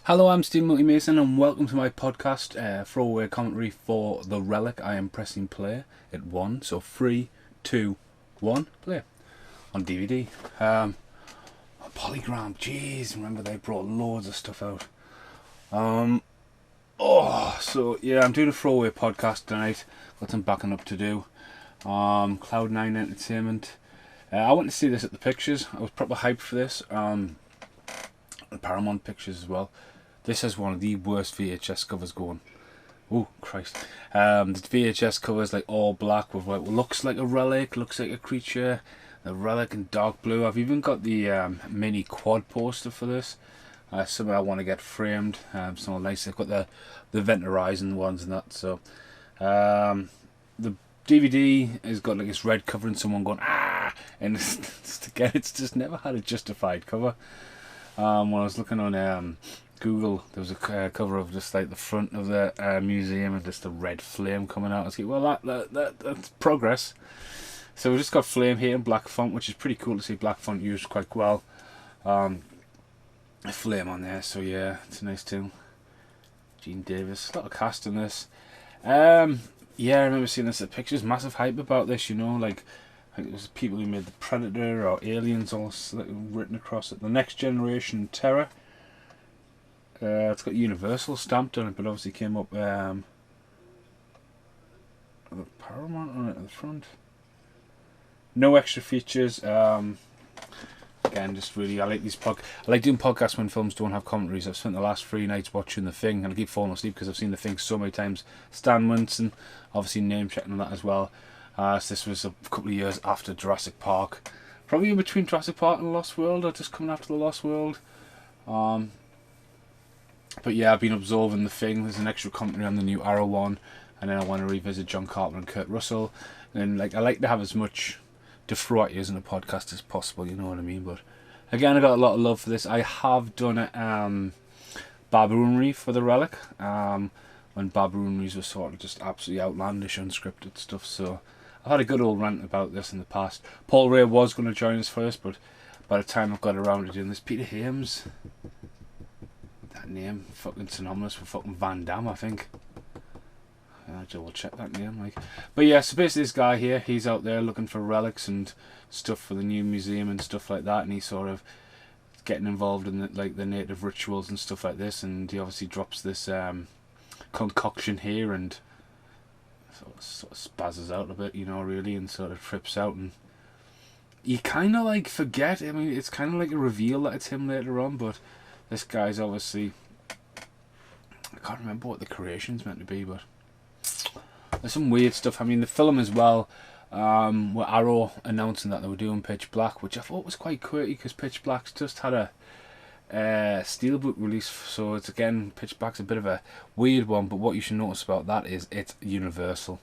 Hello, I'm Steve Multi-Mason and welcome to my podcast, throwaway commentary for The Relic. I am pressing play at 1, so 3, 2, 1, play on DVD. Polygram, jeez, remember they brought loads of stuff out. So yeah, I'm doing a throwaway podcast tonight. Got some backing up to do. Cloud9 Entertainment. I went to see this at the Pictures. I was proper hyped for this. Paramount Pictures as well. This is one of the worst VHS covers going. Oh Christ! The VHS cover is like all black with what looks like a relic, looks like a creature. The relic in dark blue. I've even got the mini quad poster for this. Something I want to get framed. So nice. I've got the Event Horizon ones and that. So the DVD has got like this red cover and someone going ah, and it's just never had a justified cover. When I was looking on Google, there was a cover of just like the front of the museum and just a red flame coming out. I was like, well, that's progress. So we just got flame here in black font, which is pretty cool to see black font used quite well. A flame on there, so yeah, it's a nice too. Gene Davis, a lot of cast in this. Yeah, I remember seeing this at Pictures. Massive hype about this, you know, like I think it was people who made the Predator or Aliens all written across it. The Next Generation Terror. It's got Universal stamped on it, but obviously came up the Paramount on it at the front. No extra features. Again, just really, I like doing podcasts when films don't have commentaries. I've spent the last 3 nights watching The Thing, and I keep falling asleep because I've seen The Thing so many times. Stan Winston, obviously name checking on that as well. So this was a couple of years after Jurassic Park, probably in between Jurassic Park and Lost World, or just coming after the Lost World. But yeah, I've been absorbing The Thing. There's an extra commentary on the new Arrow one, and then I want to revisit John Carpenter and Kurt Russell. And like I like to have as much to throw at you in a podcast as possible, you know what I mean? But again, I got a lot of love for this. I have done it baboonry for The Relic, when baboonries were sort of just absolutely outlandish, unscripted stuff. So I've had a good old rant about this in the past. Paul Ray was going to join us first, but by the time I've got around to doing this, Peter Hames, that name, fucking synonymous with fucking Van Damme, I think. I double check that name, like. But yeah, so basically this guy here, he's out there looking for relics and stuff for the new museum and stuff like that, and he's sort of getting involved in the native rituals and stuff like this, and he obviously drops this concoction here and sort of spazzes out a bit, you know, really, and sort of trips out, and you kind of like forget. I mean, it's kind of like a reveal that it's him later on, but this guy's obviously, I can't remember what the creation's meant to be, but there's some weird stuff. I mean, the film as well, with Arrow announcing that they were doing Pitch Black, which I thought was quite quirky because Pitch Black's just had a steelbook release, so it's again, Pitch Black's a bit of a weird one, but what you should notice about that is it's Universal.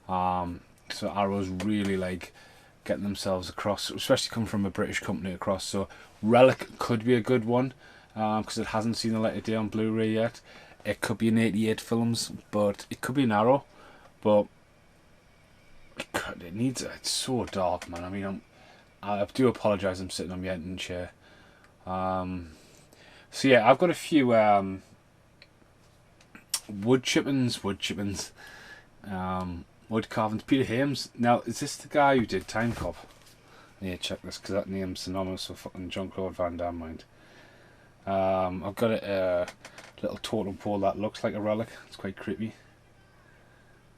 So Arrow's really like getting themselves across, especially coming from a British company across. So Relic could be a good one because it hasn't seen the light of day on Blu-ray yet. It could be an 88 films, but it could be an Arrow, but it needs. It's so dark, man. I mean, I do apologise. I'm sitting on my editing chair. So yeah, I've got a few wood chippings, wood carvings. Peter Hames. Now, is this the guy who did Time Cop? I need to check this because that name's synonymous with fucking Jean-Claude Van Damme, mind. I've got a little totem pole that looks like a relic. It's quite creepy.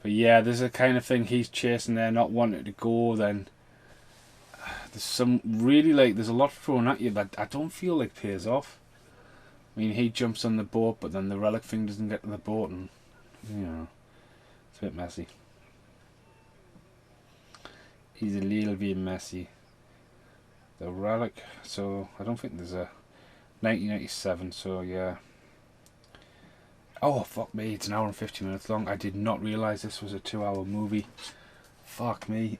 But yeah, there's a kind of thing he's chasing there, not wanting to go. Then there's some really there's a lot thrown at you that I don't feel like pays off. I mean, he jumps on the boat, but then the relic thing doesn't get to the boat, and you know, it's a bit messy. He's a little bit messy. The relic. So I don't think there's a 1997. So yeah. Oh fuck me! It's an hour and 50 minutes long. I did not realise this was a 2-hour movie. Fuck me.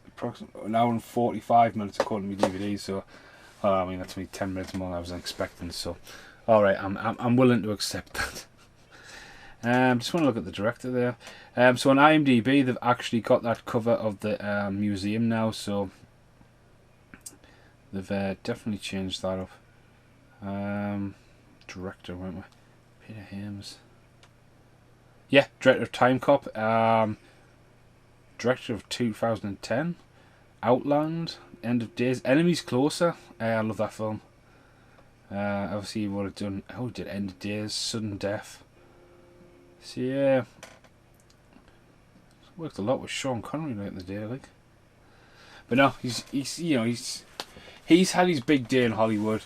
Approximately an hour and 45 minutes according to my DVD. So, well, I mean that's only 10 minutes more than I was expecting. So, all right, I'm willing to accept that. Just want to look at the director there. So on IMDb, they've actually got that cover of the museum now. So They've definitely changed that up. Director, weren't we? Peter Hames. Yeah, director of Time Cop. Director of 2010. Outland. End of Days. Enemies Closer. I love that film. Obviously, he would have done. Oh, he did End of Days, Sudden Death. So yeah, worked a lot with Sean Connery right in the day, like. But no, he's he's had his big day in Hollywood.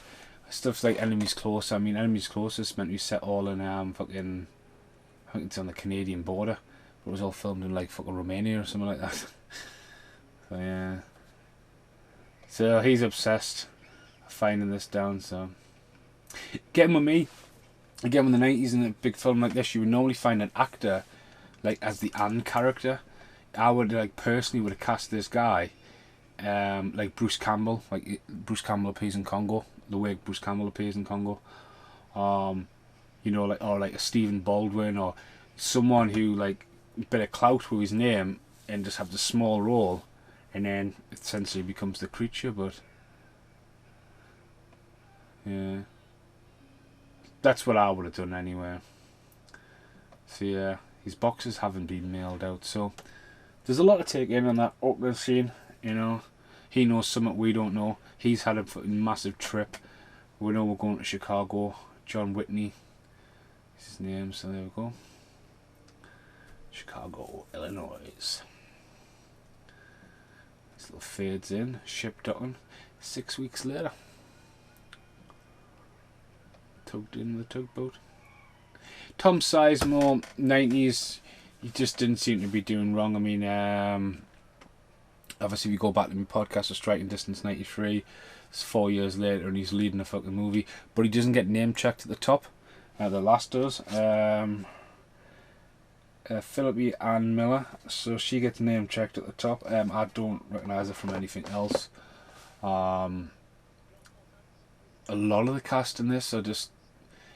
Stuff like Enemies Closer. I mean, Enemies Closer is meant to be set all in fucking. I think it's on the Canadian border. But it was all filmed in like fucking Romania or something like that. So yeah. So he's obsessed finding this down. So getting with me. Again, in the 90s in a big film like this, you would normally find an actor like as the Anne character. I would like personally would have cast this guy like Bruce Campbell, like Bruce Campbell appears in Congo, the way Bruce Campbell appears in Congo. You know, like, or like a Stephen Baldwin, or someone who like a bit of clout with his name and just have the small role, and then essentially becomes the creature. But yeah, that's what I would have done anyway. So yeah, his boxes haven't been mailed out, so there's a lot to take in on that Auckland scene. You know, he knows something we don't know. He's had a massive trip. We know we're going to Chicago. John Whitney is his name, so there we go. Chicago, Illinois. This little fades in. Ship docking. 6 weeks later. Tugged in the tugboat. Tom Sizemore, 90s. He just didn't seem to be doing wrong. I mean, obviously, we go back to my podcast of Striking Distance 93. It's 4 years later and he's leading a fucking movie. But he doesn't get name checked at the top. The last does. Philippi Ann Miller. So she gets name checked at the top. I don't recognise her from anything else. A lot of the cast in this are just...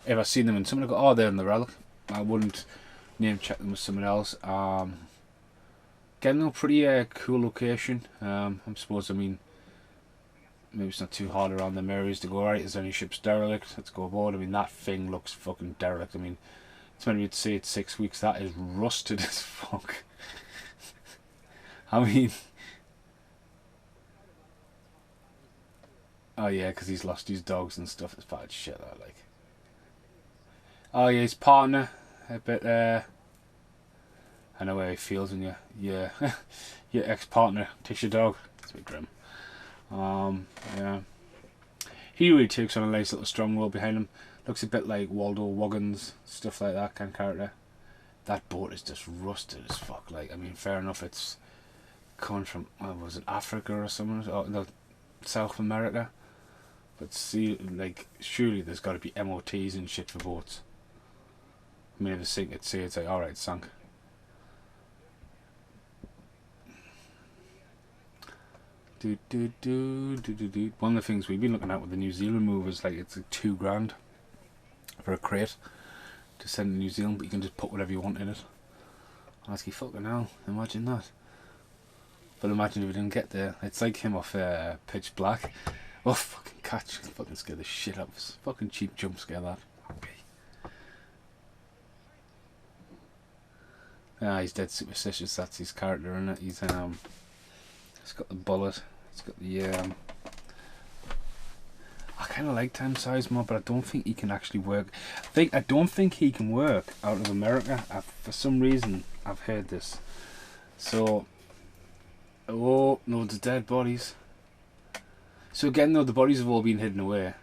If I seen them in something, I go, oh, they're in the Relic. I wouldn't name check them with someone else. Getting a pretty cool location. I suppose, I mean, maybe it's not too hard around them areas to go, right, is there any ships derelict? Let's go aboard. I mean, that thing looks fucking derelict. I mean, it's when you'd say it's 6 weeks, that is rusted as fuck. I mean... Oh yeah, because he's lost his dogs and stuff. It's bad shit, that, like. Oh yeah, his partner, a bit, I know how he feels when your ex-partner takes your dog. It's a bit grim. Yeah. He really takes on a nice little strong role behind him. Looks a bit like Waldo Woggins, stuff like that kind of character. That boat is just rusted as fuck. Like, I mean, fair enough, it's coming from, was it Africa or somewhere? Or no, South America. But see, like, surely there's got to be MOTs and shit for boats. I mean, if it's sink at sea, it's like, alright, it's sunk. One of the things we've been looking at with the New Zealand move is like it's like $2,000 for a crate to send to New Zealand, but you can just put whatever you want in it. I was like, fucking hell, imagine that. But imagine if we didn't get there. It's like him off Pitch Black. Oh, fucking catch, fucking scare the shit out of us. Fucking cheap jump scare that. Ah, he's dead superstitious. That's his character, isn't it? He's got the bullet. He's got the I kind of like Tom Sizemore, but I don't think he can actually work. I don't think he can work out of America. For some reason, I've heard this. So, oh no, the dead bodies. So again, though, the bodies have all been hidden away.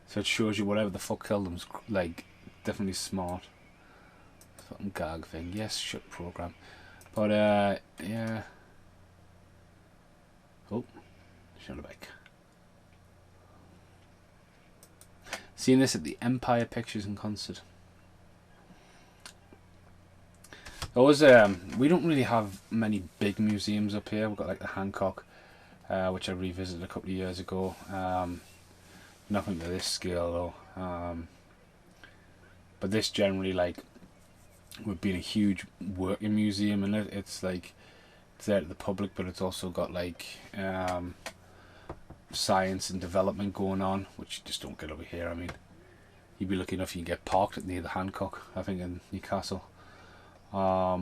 So it shows you whatever the fuck killed them's like definitely smart. Fucking gag thing. Yes, shut program. But yeah. Oh, shut it back. Seeing this at the Empire Pictures in concert. There was we don't really have many big museums up here. We've got like the Hancock, which I revisited a couple of years ago. Nothing to this scale though. But this generally like would be a huge working museum, and it's like it's there to the public, but it's also got like science and development going on, which you just don't get over here. I mean, you'd be lucky enough you can get parked at near the Hancock, I think, in Newcastle. I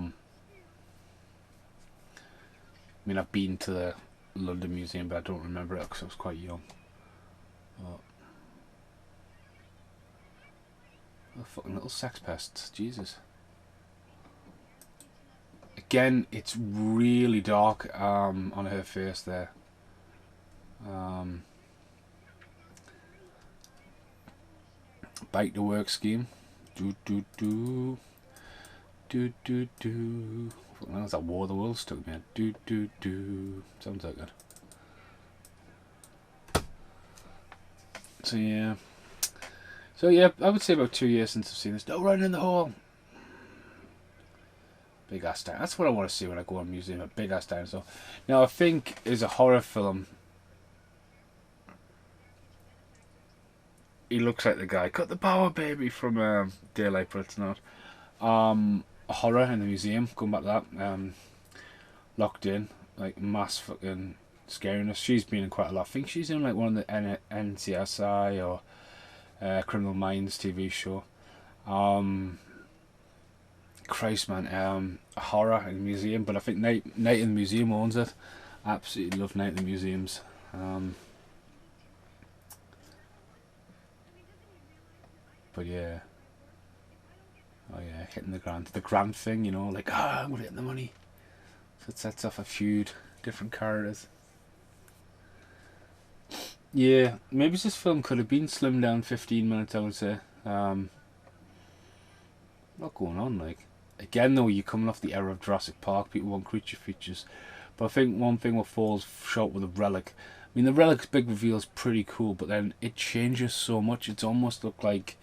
mean, I've been to the London Museum, but I don't remember it because I was quite young. Oh, fucking little sex pests, Jesus. Again, it's really dark on her face there. Bike to work scheme. Do do do. Do do do. That was that War of the Worlds took me. Do do do. Sounds like that. So yeah. I would say about 2 years since I've seen this. No running in the hole. Big ass dinosaur. That's what I want to see when I go to a museum. A big ass dinosaur. Now I think is a horror film. He looks like the guy. Cut the power, baby, from Daylight, but it's not. A horror in the museum. Going back to that. Locked in, like mass fucking scariness. She's been in quite a lot. I think she's in like one of the NCSI or Criminal Minds TV show. Christ, man, a horror in the museum, but I think Night in the Museum owns it. I absolutely love Night in the Museums. But yeah, oh yeah, hitting the grant thing, you know, like I'm gonna get the money. So it sets off a feud, different characters. Yeah, maybe this film could have been slimmed down 15 minutes, I would say. Not going on, like. Again, though, you're coming off the era of Jurassic Park, people want creature features. But I think one thing what falls short with the Relic, I mean, the Relic's big reveal is pretty cool, but then it changes so much, it's almost looked like,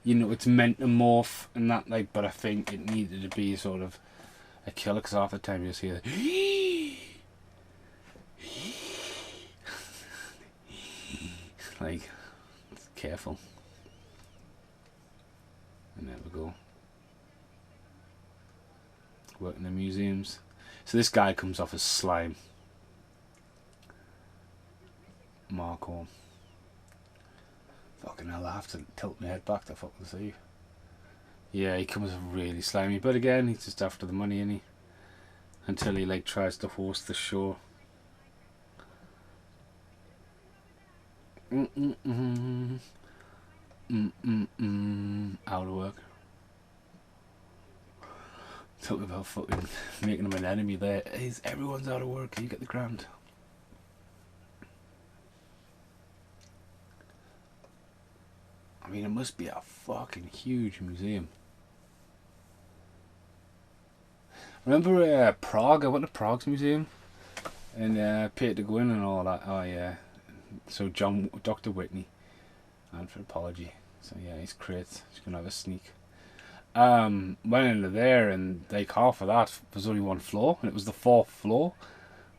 you know, it's meant to morph and that, like, but I think it needed to be sort of a killer, because half the time you just hear like, careful. And there we go. Work in the museums. So this guy comes off as slime. Marco. Fucking hell, I have to tilt my head back to fucking see. Yeah, he comes off really slimy, but again, he's just after the money, isn't he? Until he like tries to host the show. Out of work. Talking about fucking making him an enemy there. Everyone's out of work, you get the grant. I mean, it must be a fucking huge museum. Remember Prague? I went to Prague's museum and paid to go in and all that. Oh yeah. So Dr. Whitney, and for apology. So yeah, he's great. He's gonna have a sneak. Went into there and like half of that was only one floor, and it was the 4th floor.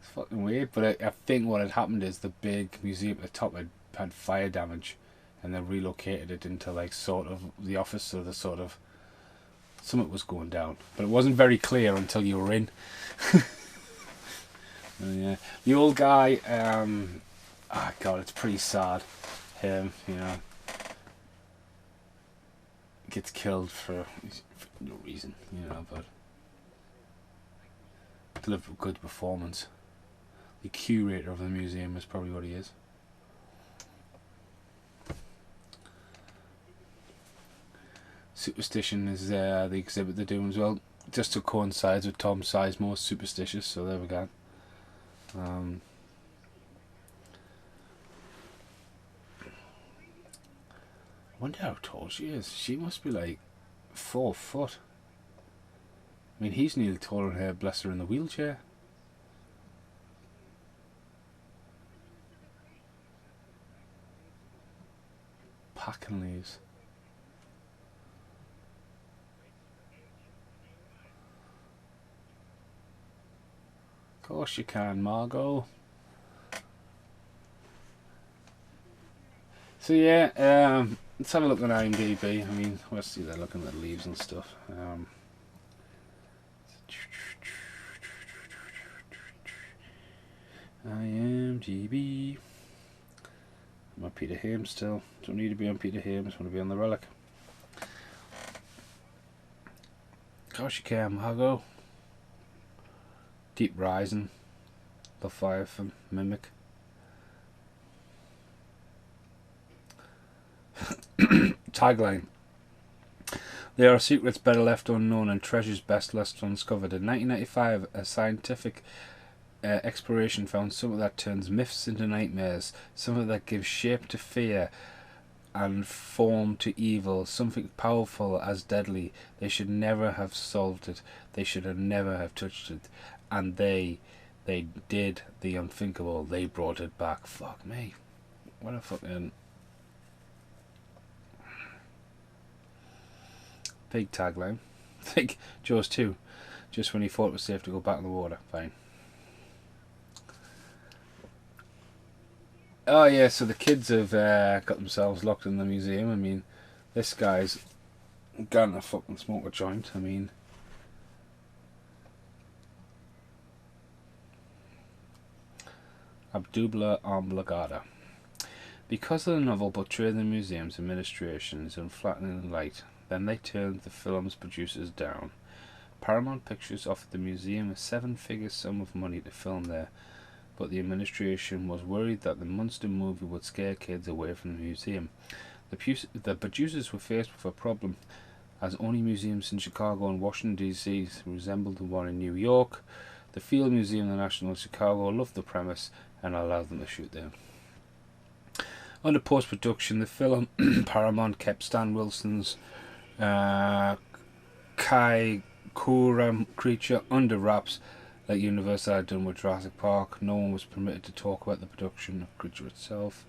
It's fucking weird, but I think what had happened is the big museum at the top had fire damage, and they relocated it into like sort of the office, so the sort of something was going down, but it wasn't very clear until you were in. Yeah, the old guy. God, it's pretty sad. Him, you know, gets killed for no reason, you know, but delivered a good performance. The curator of the museum is probably what he is. Superstition is the exhibit they're doing as well, just to coincide with Tom Sizemore's Superstitious, so there we go. I wonder how tall she is. She must be like 4 foot. I mean, he's nearly taller than her, bless her, in the wheelchair. Packing leaves. Of course you can, Margot. So yeah, let's have a look at IMDb. I mean, let's see, they're looking at the leaves and stuff. IMDb. I'm on Peter Hames still. Don't need to be on Peter Hames, I want to be on the Relic. Gosh, you can, Margot. Deep Rising. The Fire from Mimic. Tagline. There are secrets better left unknown and treasures best left undiscovered. In 1995, a scientific exploration found something that turns myths into nightmares, something that gives shape to fear and form to evil, something powerful as deadly. They should never have solved it. They should have never have touched it. And they did the unthinkable. They brought it back. Fuck me. What a fucking big tagline. Think Jaws 2. Just when he thought it was safe to go back in the water. Fine. Oh yeah, so the kids have got themselves locked in the museum. I mean, this guy's gonna fucking smoke a joint. I mean, Abdullah Oblagada. Because of the novel portrayed the museum's administration is unflattering light, then they turned the film's producers down. Paramount Pictures offered the museum a seven-figure sum of money to film there, but the administration was worried that the monster movie would scare kids away from the museum. The producers were faced with a problem, as only museums in Chicago and Washington, D.C. resembled the one in New York. The Field Museum and the National in Chicago loved the premise and allowed them to shoot there. Under post-production, the film Paramount kept Stan Wilson's Kai Kura creature under wraps, like Universal had done with Jurassic Park. No one was permitted to talk about the production of creature itself.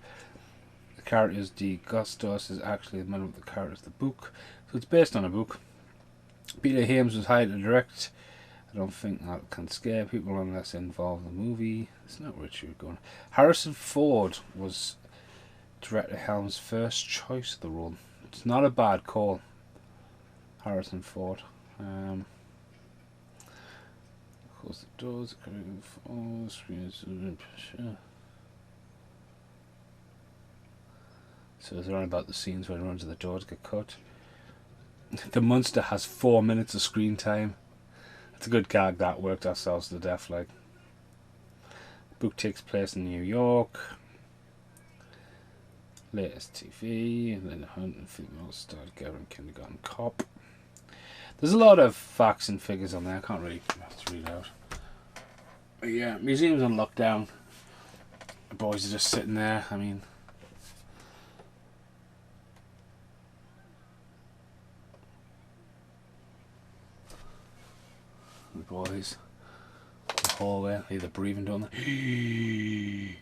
The characters de Gustos is actually the man with the characters of the book, so it's based on a book. Peter Hames was hired to direct. I don't think that can scare people unless they involve the movie. It's not where you're going. Harrison Ford was director Helm's first choice of the role. It's not a bad call. Harrison Ford. Close the doors. So it's around about the scenes where he runs to the door to get cut. The monster has 4 minutes of screen time. It's a good gag that worked ourselves to death. Like, the book takes place in New York. Latest TV, and then the hunt and female started Gavin Kindergarten Cop. There's a lot of facts and figures on there. I can't really have to read out. But yeah, museum's on lockdown. The boys are just sitting there. I mean, the boys, the hallway, either breathing down the.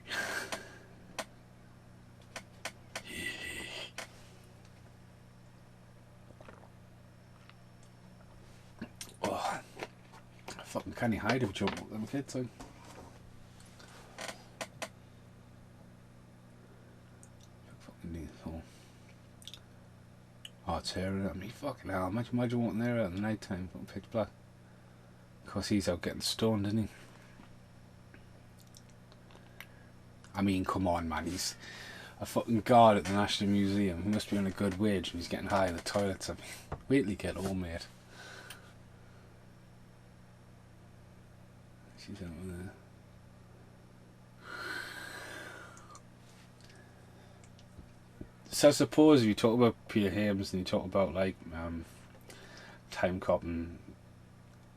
Fucking can't you hide if you jump with them kids? Like. Oh, it's tearing at me. Fucking hell. Imagine walking there at the night time, pitch black. Of course, he's out getting stoned, isn't he? I mean, come on, man. He's a fucking guard at the National Museum. He must be on a good wage and he's getting high in the toilets. I mean, wait till you get home, mate. She's out there. So I suppose if you talk about Peter Hames and you talk about like Time Cop and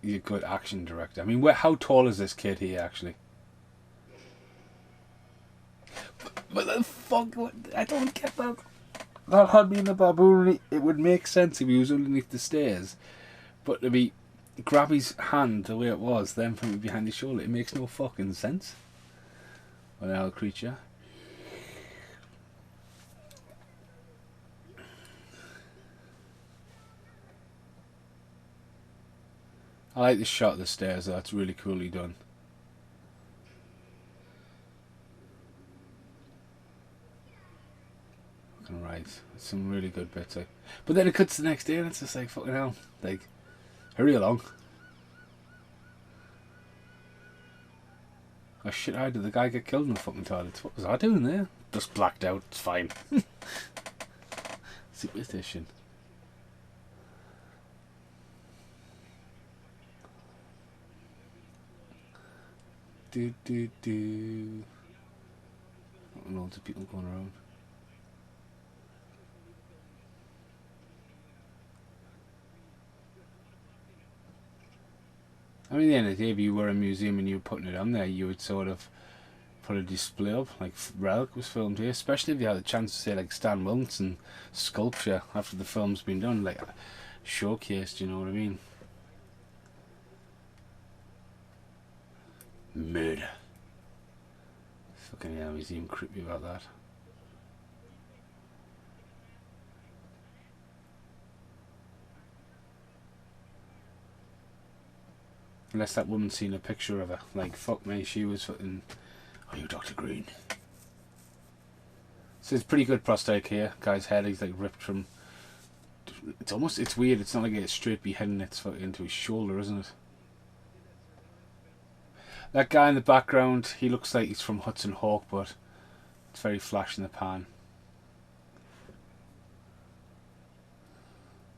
he's a good action director. I mean, how tall is this kid here actually? But the fuck, I don't get that. That had me in the baboon. It would make sense if he was underneath the stairs, but to be grab his hand the way it was, then from behind his shoulder, it makes no fucking sense. What an old creature. I like the shot of the stairs, that's really coolly done. Fucking right. Some really good bits. Like. But then it cuts the next day and it's just like, fucking hell. Like, hurry along. Oh shit, how did the guy get killed in the fucking toilet? What was I doing there? Just blacked out. It's fine. Superstition. Do. Loads of people going around. I mean, at the end of the day, if you were a museum and you were putting it on there, you would sort of put a display up, like Relic was filmed here, especially if you had a chance to say like Stan Wilson sculpture after the film's been done, like showcased, you know what I mean? Murder. Fucking hell, he's even creepy about that. Unless that woman's seen a picture of her. Like, fuck me, she was fucking... Are you Dr. Green? So it's pretty good prosthetic here. Guy's head is like ripped from... It's almost... It's weird. It's not like it's straight behind. It's fucking into his shoulder, isn't it? That guy in the background, he looks like he's from Hudson Hawk, but it's very flash in the pan.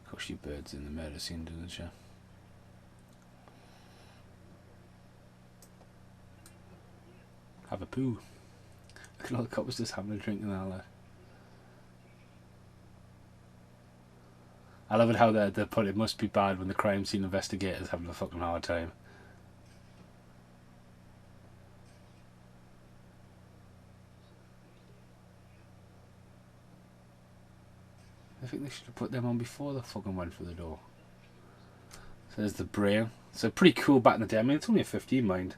Of course, she birds in the murder scene, doesn't she? Have a poo. Look at all the couples just having a drink and all that. I love it how they put it must be bad when the crime scene investigators having a fucking hard time. I think they should have put them on before they fucking went through the door. So there's the brain. So pretty cool back in the day. I mean, it's only a 15, mind.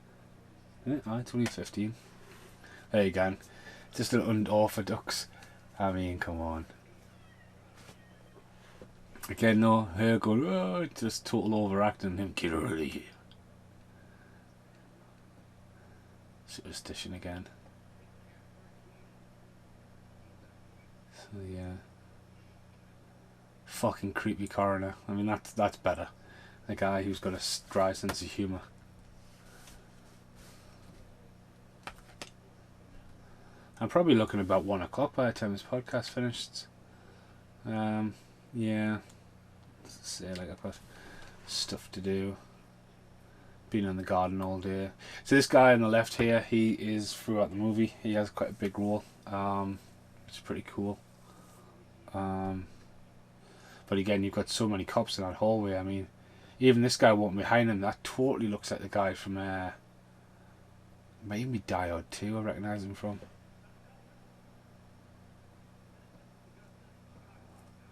It's only 15. There you go. Just an unorthodox. I mean, come on. Again, no, her going, oh, just total overacting. Him, get her out of here. Superstition again. So yeah. Fucking creepy coroner. I mean, that's better. A guy who's got a dry sense of humour. I'm probably looking about 1 o'clock by the time this podcast finished. Yeah. Say like I've got stuff to do. Been in the garden all day. So this guy on the left here, he is throughout the movie. He has quite a big role. It's pretty cool. But again, you've got so many cops in that hallway. I mean, even this guy walking behind him, that totally looks like the guy from maybe Die Hard 2. I recognise him from.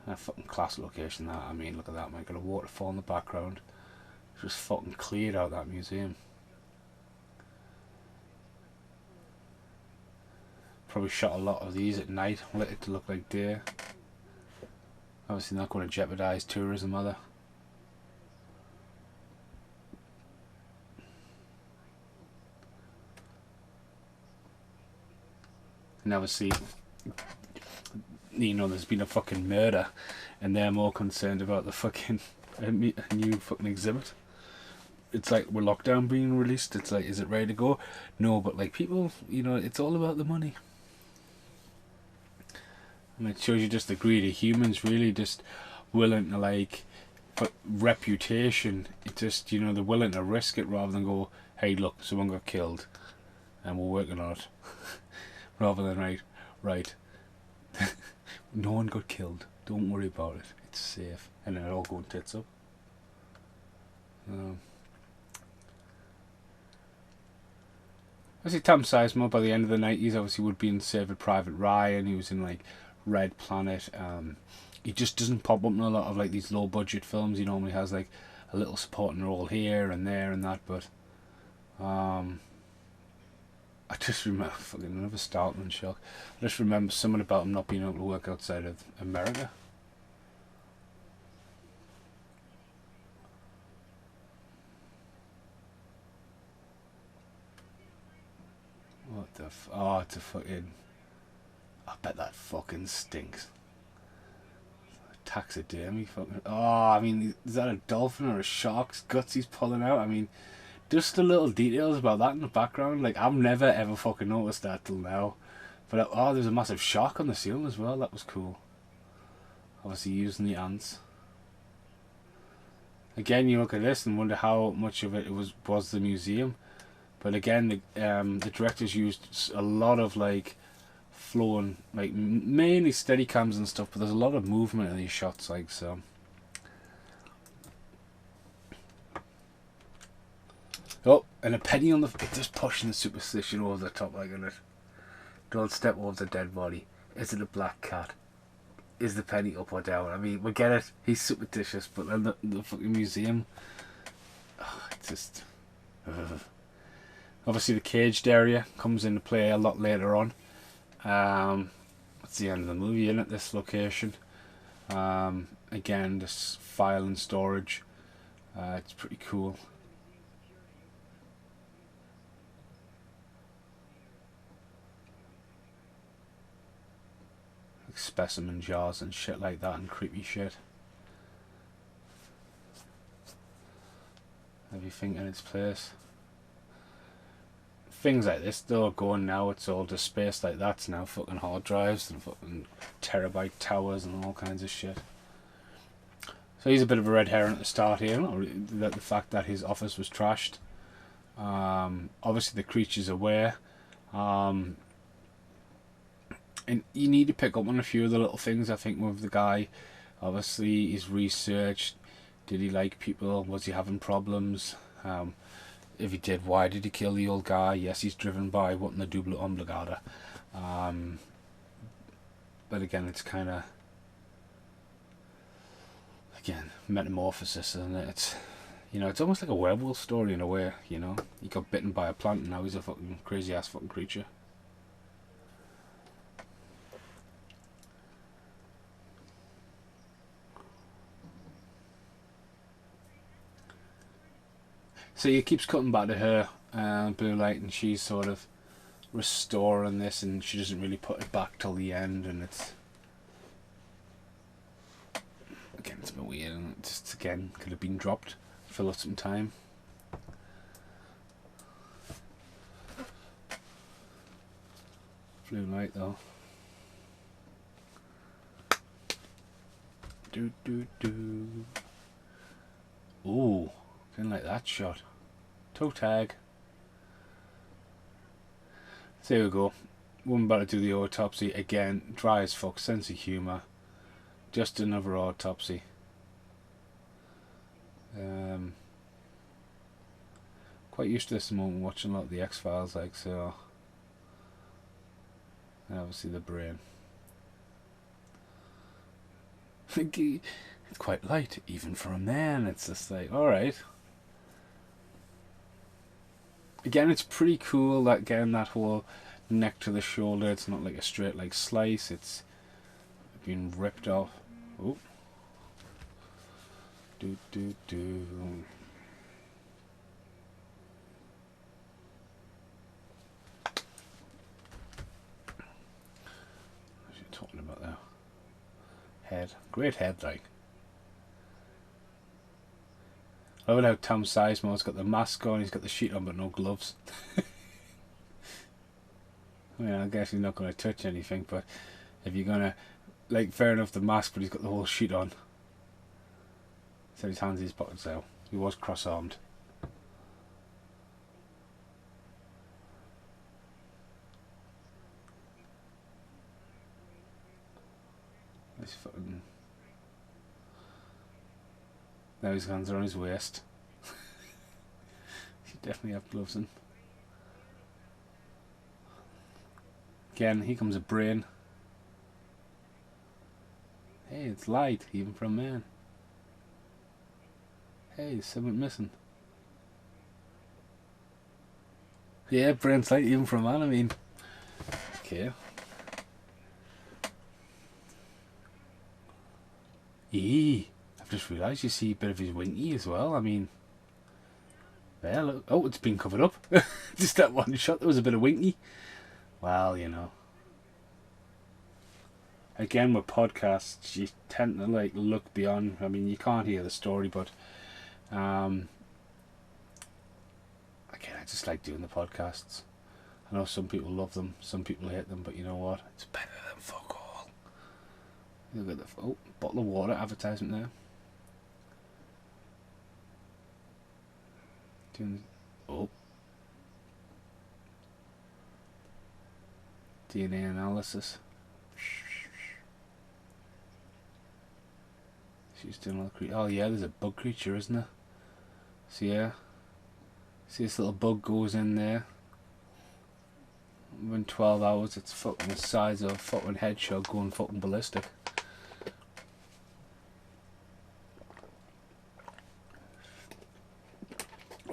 A fucking class location that. I mean, look at that, man. Got a waterfall in the background. Just fucking cleared out that museum. Probably shot a lot of these at night, lit it to look like day. Obviously not going to jeopardise tourism either. And obviously, you know, there's been a fucking murder and they're more concerned about the fucking a new fucking exhibit. It's like, we're lockdown being released, it's like, is it ready to go? No, but like people, you know, it's all about the money. I mean, it shows you just the greed of humans, really just willing to like, for reputation, it just, you know, they're willing to risk it rather than go, hey look, someone got killed and we're working on it. Rather than right, no one got killed, don't worry about it, it's safe, and then it all going tits up. Obviously Tom Sizemore, by the end of the 90s, obviously would be in Saving Private Ryan. He was in like Red Planet. He just doesn't pop up in a lot of like these low budget films. He normally has like a little supporting role here and there and that, but I just remember fucking another startling shock. I just remember something about him not being able to work outside of America. What the oh, it's a fucking... I bet that fucking stinks. Taxidermy fucking... Oh, I mean, is that a dolphin or a shark's guts he's pulling out? I mean, just the little details about that in the background. Like, I've never ever fucking noticed that till now. But oh, there's a massive shark on the ceiling as well. That was cool. Obviously using the ants. Again, you look at this and wonder how much of it was the museum. But again, the directors used a lot of like flowing, like mainly steady cams and stuff. But there's a lot of movement in these shots, like so. Oh, and a penny on the... It's just pushing the superstition over the top, like, on it. Don't step over the dead body. Is it a black cat? Is the penny up or down? I mean, we get it. He's superstitious, but then the fucking museum... Oh, it's just... Obviously, the caged area comes into play a lot later on. It's the end of the movie, isn't it, this location? Again, this file and storage. It's pretty cool. Specimen jars and shit like that, and creepy shit. Everything in its place. Things like this though are going now. It's all just space like that's now fucking hard drives and fucking terabyte towers and all kinds of shit. So he's a bit of a red herring at the start here. The fact that his office was trashed. Obviously the creature's aware. And you need to pick up on a few of the little things, I think, with the guy. Obviously, his research. Did he like people? Was he having problems? If he did, why did he kill the old guy? Yes, he's driven by wanting the double obligata. But again, it's kind of... Again, metamorphosis, isn't it? It's, you know, it's almost like a werewolf story in a way, you know? He got bitten by a plant and now he's a fucking crazy-ass fucking creature. So he keeps cutting back to her, Blue Light, and she's sort of restoring this, and she doesn't really put it back till the end, and it's... Again, it's a bit weird, and it just, again, could have been dropped, fill up some time. Blue Light, though. Do do do. Ooh, didn't like that shot. Toe tag. So there we go. Woman about to do the autopsy again. Dry as fuck. Sense of humour. Just another autopsy. Quite used to this at the moment, watching a lot of the X-Files, like so. And obviously the brain. It's quite light, even for a man. It's just like, alright. Again, it's pretty cool that getting that whole neck to the shoulder. It's not like a straight like slice. It's been ripped off. Oh. Do do do. What are you talking about there? Head. Great head, like. I love how Tom Sizemore's got the mask on, he's got the sheet on but no gloves. I mean, I guess he's not going to touch anything, but if you're going to, like, fair enough the mask, but he's got the whole sheet on. So his hands in his pockets out. He was cross-armed. This fucking... Now his hands are on his waist. He definitely have gloves on. Again, here comes a brain. Hey, it's light, even for a man. Hey, there's something missing. Yeah, brain's light, even for a man, I mean. Okay. Eee. Just realised you see a bit of his winky as well. I mean, there, look. Oh, it's been covered up. Just that one shot, there was a bit of winky. Well, you know. Again, with podcasts, you tend to like look beyond. I mean, you can't hear the story, but again, I just like doing the podcasts. I know some people love them, some people hate them, but you know what? It's better than fuck all. Look at the bottle of water advertisement there. Oh, DNA analysis. She's doing all the creature. Oh yeah, there's a bug creature, isn't there? So yeah, see this little bug goes in there. Within 12 hours, it's fucking the size of a fucking headshot going fucking ballistic.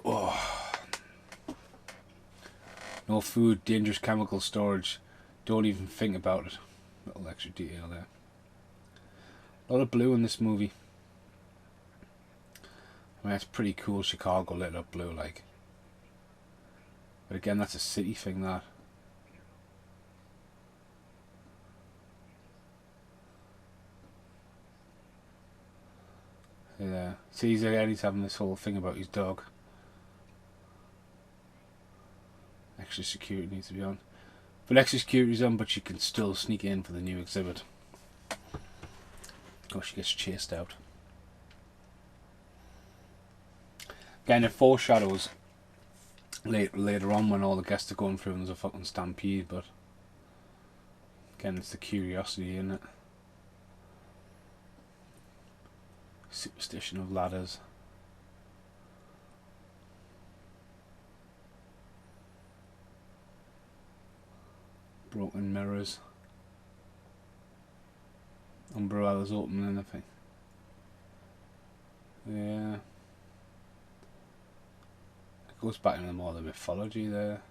Oh. No food, dangerous chemical storage. Don't even think about it. Little extra detail there. A lot of blue in this movie. I mean, that's pretty cool. Chicago lit up blue, like. But again, that's a city thing, that. Yeah. See, he's having this whole thing about his dog. Extra security needs to be on. But extra security's on, but she can still sneak in for the new exhibit. Oh, she gets chased out. Again, it foreshadows later on when all the guests are going through and there's a fucking stampede, but again, it's the curiosity in it. Superstition of ladders. Broken mirrors. Umbrellas open and everything. Yeah. It goes back into more of the mythology there.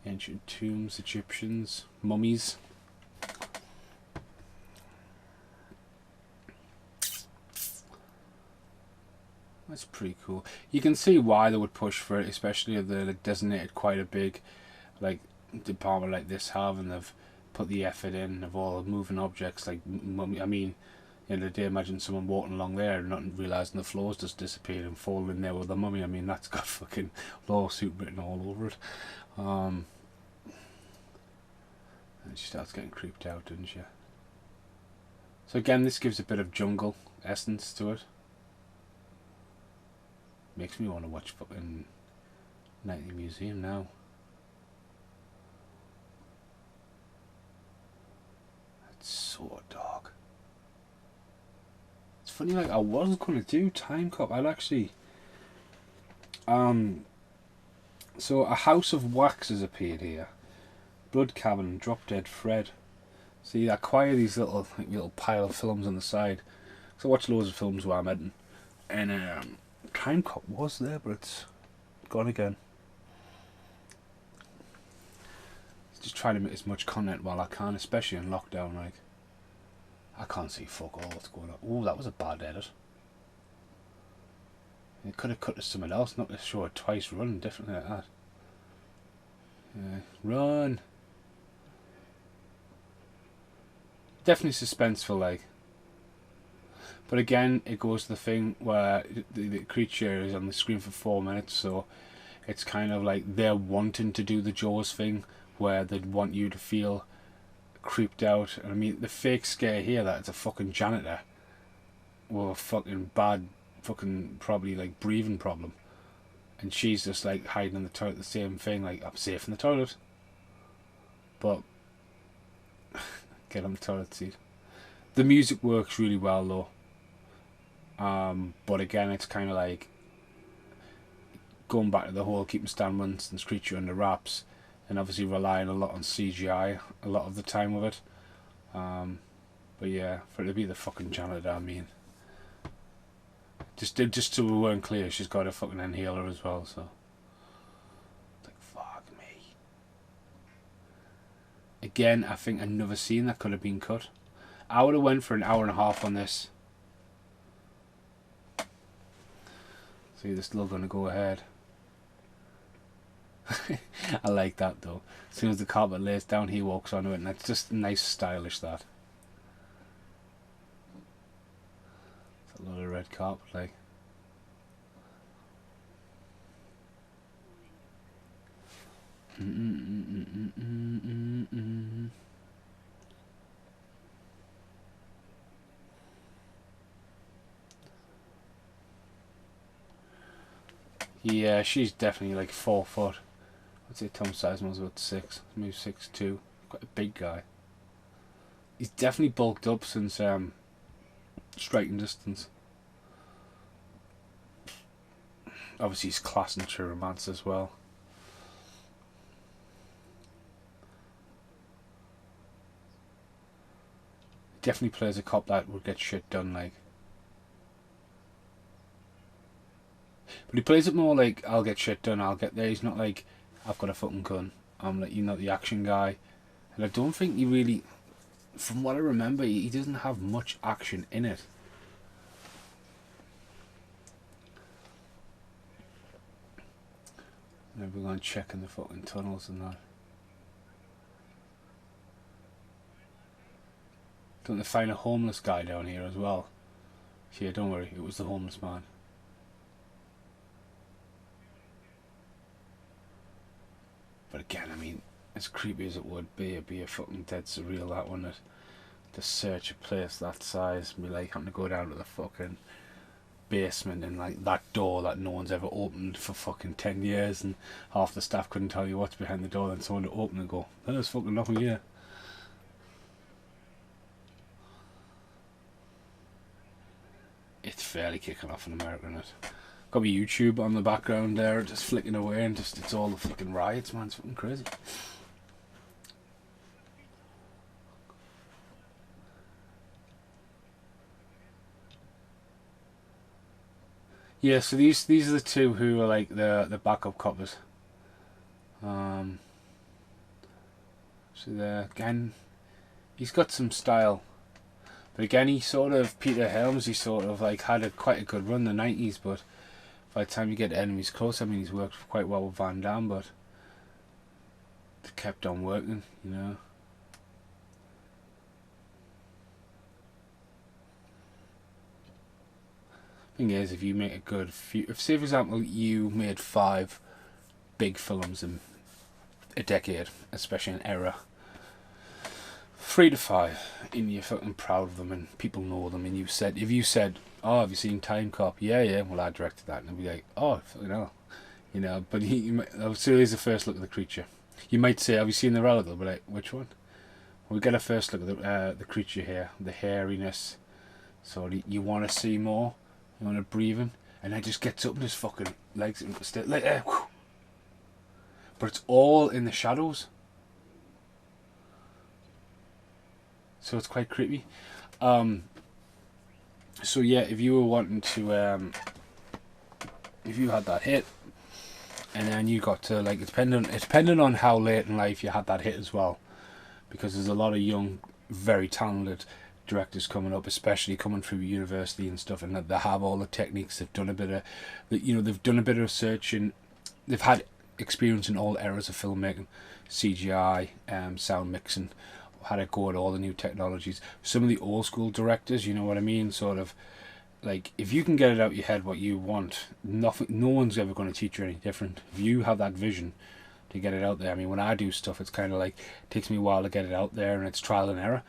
Ancient tombs, Egyptians, mummies. That's pretty cool. You can see why they would push for it, especially if they designated quite a big department like this have, and they've put the effort in of all moving objects like mummy. I mean, in the day, imagine someone walking along there and not realising the floors just disappeared and falling in there with the mummy. I mean, that's got fucking lawsuit written all over it. And she starts getting creeped out, doesn't she? So again, this gives a bit of jungle essence to it. Makes me want to watch fucking Night in the Museum now. It's so dark. It's funny, like I was gonna do Time Cop. I'd actually so A House of Wax has appeared here. Blood Cabin, Drop Dead Fred. See, I acquire these little pile of films on the side. So I watch loads of films while I'm editing. And Time Cop was there, but it's gone again. Just trying to make as much content while I can, especially in lockdown. Like, I can't see fuck all what's going on. Oh, that was a bad edit. It could have cut to someone else, not to show it twice running differently like that. Yeah, run. Definitely suspenseful, like. But again, it goes to the thing where the creature is on the screen for 4 minutes, so it's kind of like they're wanting to do the Jaws thing, where they'd want you to feel creeped out. And I mean, the fake scare here that it's a fucking janitor with a fucking bad, fucking probably like breathing problem, and she's just like hiding in the toilet. The same thing, like I'm safe in the toilet, but get on the toilet seat. The music works really well though. But again, it's kind of like going back to the whole keeping Stan Winston's creature under wraps, and obviously relying a lot on CGI a lot of the time with it. But yeah, for it to be the fucking janitor, I mean, just so we weren't clear, she's got a fucking inhaler as well, so it's like fuck me. Again, I think another scene that could have been cut. I would have went for an hour and a half on this. See, they're still going to go ahead. I like that though. As soon as the carpet lays down, he walks onto it, and it's just nice, stylish. That. It's a lot of red carpet, like. Yeah, she's definitely like 4 foot. I'd say Tom Sizemore's about 6, maybe 6'2". Quite a big guy. He's definitely bulked up since striking distance. Obviously, he's class in True Romance as well. Definitely plays a cop that would get shit done, like. But he plays it more like, I'll get shit done, I'll get there. He's not like, I've got a fucking gun. I'm like, the action guy. And I don't think he really, from what I remember, he doesn't have much action in it. And we're going checking the fucking tunnels and that. Don't they find a homeless guy down here as well? Yeah, don't worry, it was the homeless man. But again, I mean, as creepy as it would be, it'd be a fucking dead surreal, that, wouldn't it? To search a place that size and be like having to go down to the fucking basement and like that door that no one's ever opened for fucking 10 years and half the staff couldn't tell you what's behind the door, then someone to open and go, there's fucking nothing here. It's fairly kicking off in America, isn't it? Got my YouTube on the background there, just flicking away, and just it's all the fucking riots, man. It's fucking crazy. Yeah, so these are the two who are like the backup coppers. So there again, he's got some style, but again, he sort of Peter Helms. He sort of like had quite a good run in the 90s, but by the time you get Enemies Close, I mean, he's worked quite well with Van Damme, but they kept on working, you know. Thing is, if you make a good few, if say for example you made 5 big films in a decade, especially an era, 3 to 5, and you're fucking proud of them and people know them, and if you said, oh, have you seen Time Cop? Yeah, well, I directed that, and they'd be like, oh, fucking hell, you know. But so here's the first look at the creature. You might say, have you seen the Relic? They'll be like, which one? Well, we get a first look at the creature here, the hairiness. So you want to see more, you want to breathe in, and then just gets up and his fucking legs and like, but it's all in the shadows. So it's quite creepy. So yeah, if you were wanting to, if you had that hit, and then you got to like, it's depending on how late in life you had that hit as well, because there's a lot of young, very talented directors coming up, especially coming through university and stuff, and they have all the techniques. They've done a bit of, they've done a bit of searching. They've had experience in all eras of filmmaking, CGI, sound mixing. Had to go at all the new technologies. Some of the old school directors, you know what I mean, sort of like, if you can get it out your head what you want, no one's ever going to teach you any different. If you have that vision to get it out there, I mean, when I do stuff, it's kind of like, it takes me a while to get it out there, and it's trial and error.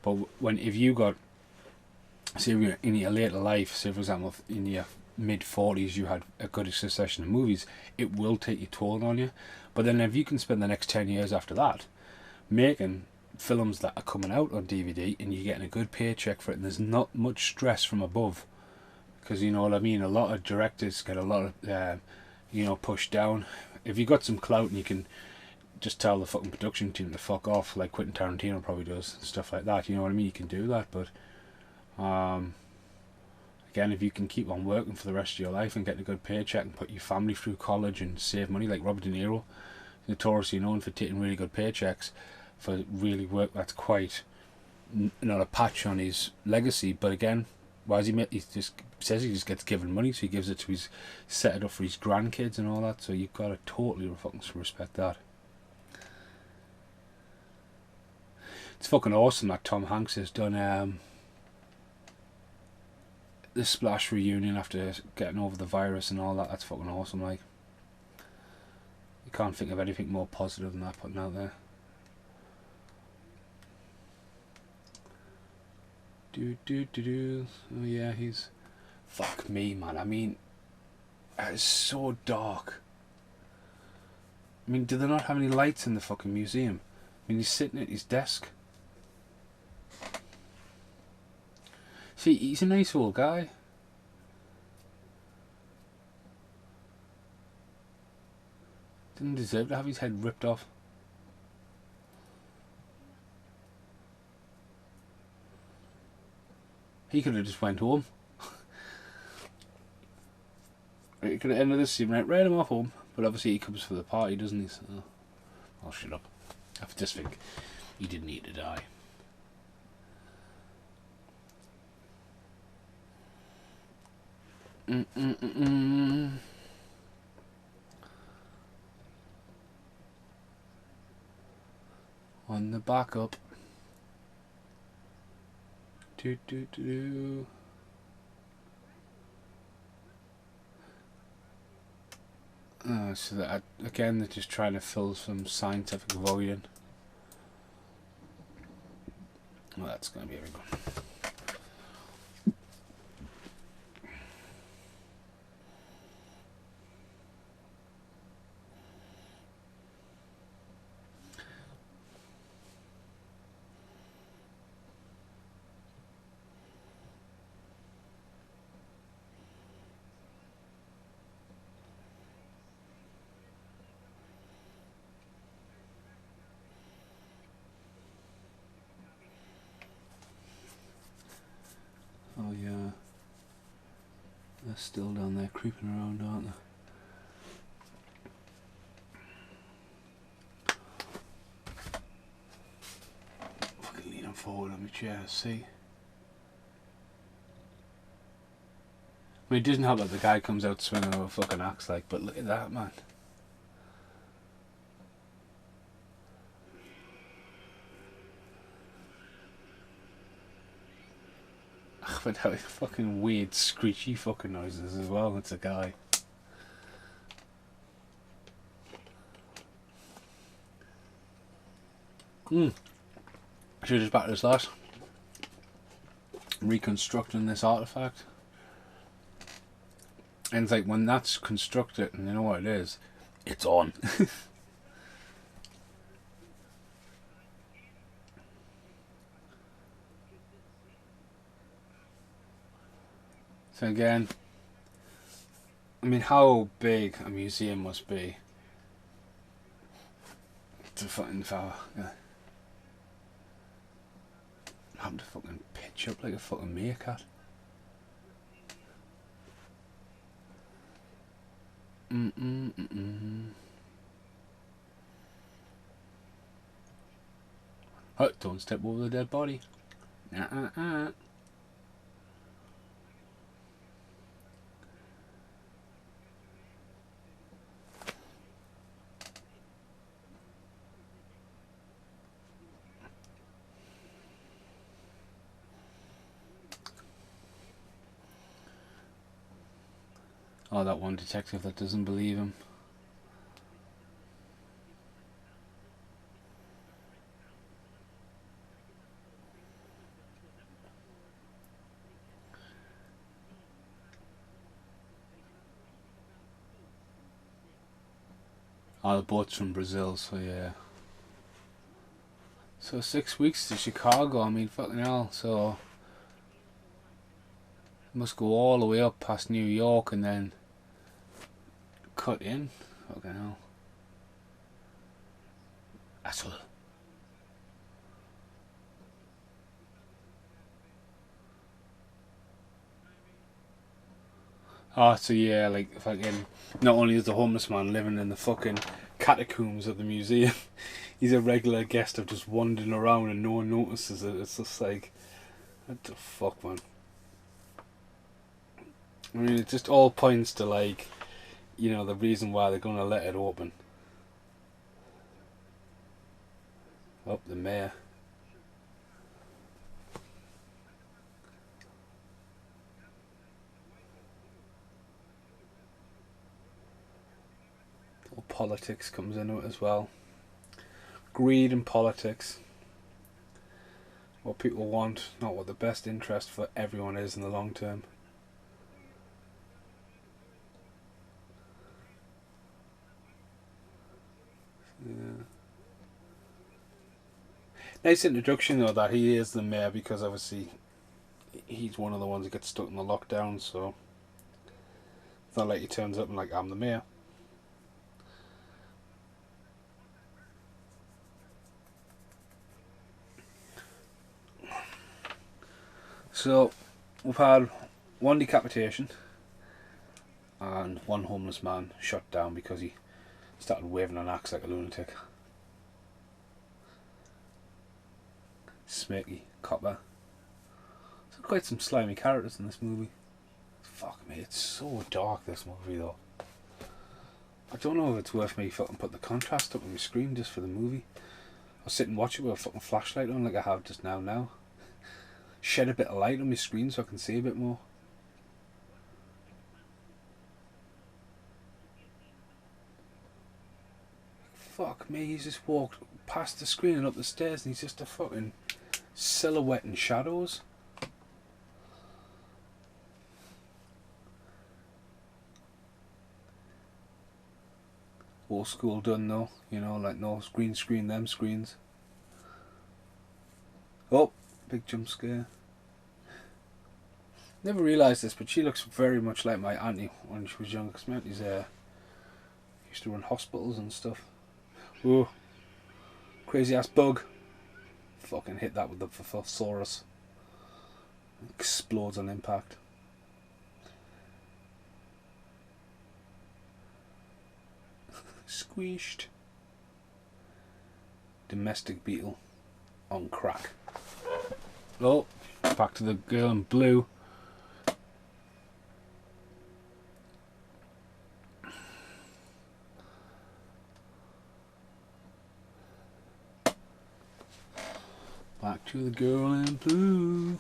But if you got, say in your later life, say for example in your mid-40s you had a good succession of movies, it will take your toll on you. But then if you can spend the next 10 years after that making films that are coming out on DVD, and you're getting a good paycheck for it, and there's not much stress from above, because you know what I mean, a lot of directors get a lot of pushed down. If you got some clout and you can just tell the fucking production team to fuck off, like Quentin Tarantino probably does, stuff like that, you know what I mean, you can do that. But again, if you can keep on working for the rest of your life and getting a good paycheck and put your family through college and save money, like Robert De Niro, notoriously known for taking really good paychecks for really work that's quite not a patch on his legacy. But again, why does he just says he just gets given money, so he gives it to his, set it up for his grandkids and all that, so you've got to totally fucking respect that. It's fucking awesome that Tom Hanks has done the Splash reunion after getting over the virus and all that. That's fucking awesome, like. You can't think of anything more positive than that putting out there. Oh yeah, he's... Fuck me, man. I mean, that is so dark. I mean, do they not have any lights in the fucking museum? I mean, he's sitting at his desk. See, he's a nice old guy. Didn't deserve to have his head ripped off. He could have just went home. He could have ended this scene right him off home. But obviously he comes for the party, doesn't he? So I'll shut up. I just think he didn't need to die. On the backup. So that again, they're just trying to fill some scientific void in. Well, that's going to be a big one. Oh yeah, they're still down there creeping around, aren't they? Fucking leaning forward on my chair, see? I mean, it doesn't help that the guy comes out swinging over a fucking axe, like, but look at that, man. But how fucking weird, screechy fucking noises as well. It's a guy. Should just back to this last. Reconstructing this artifact. And it's like when that's constructed and you know what it is, it's on. So again, I mean, how big a museum must be to fucking having to fucking pitch up like a fucking meerkat. Oh, don't step over the dead body. Oh, that one detective that doesn't believe him. Oh, the boat's from Brazil, so yeah. So 6 weeks to Chicago, I mean, fucking hell, so... Must go all the way up past New York and then... cut in? Fucking hell. Asshole. Oh, so yeah, like, fucking... Not only is the homeless man living in the fucking catacombs of the museum, he's a regular guest of just wandering around and no one notices it. It's just like... What the fuck, man? I mean, it just all points to, like, you know, the reason why they're going to let it open. Oh, the mayor. politics comes into it as well. Greed and politics. What people want, not what the best interest for everyone is in the long term. Yeah. Nice introduction though that he is the mayor, because obviously he's one of the ones that gets stuck in the lockdown, so it's not like he turns up and like, I'm the mayor. So we've had one decapitation and one homeless man shot down because he started waving an axe like a lunatic. Smirky, copper. There's quite some slimy characters in this movie. Fuck me, it's so dark, this movie though. I don't know if it's worth me fucking put the contrast up on my screen just for the movie. I'll sit and watch it with a fucking flashlight on like I have just now. Shed a bit of light on my screen so I can see a bit more. Fuck me, he's just walked past the screen and up the stairs and he's just a fucking silhouette in shadows. Old school done though, you know, like no green screen them screens. Oh, big jump scare. Never realised this, but she looks very much like my auntie when she was young, because my auntie's used to run hospitals and stuff. Ooh, crazy ass bug. Fucking hit that with the thesaurus. Explodes on impact. Squeezed. Domestic beetle on crack. Oh, back to the girl in blue. Back to the girl in blue.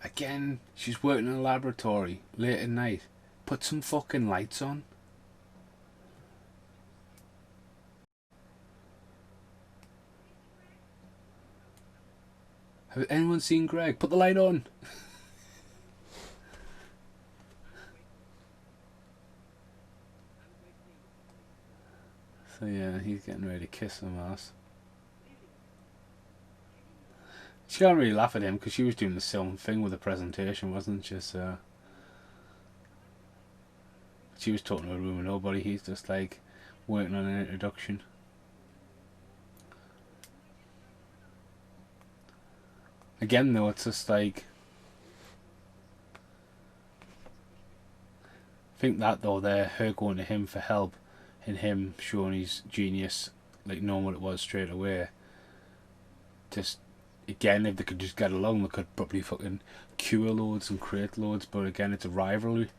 Again, she's working in a laboratory late at night. Put some fucking lights on. Have anyone seen Greg? Put the light on. So yeah, he's getting ready to kiss some ass. She can't really laugh at him because she was doing the same thing with the presentation, wasn't she? So she was talking to a room of nobody. He's just like working on an introduction. Again though, it's just like, I think that though, they're her going to him for help and him showing his genius, like knowing what it was straight away. Just again, if they could just get along, they could probably fucking cure loads and create loads, but again, it's a rivalry.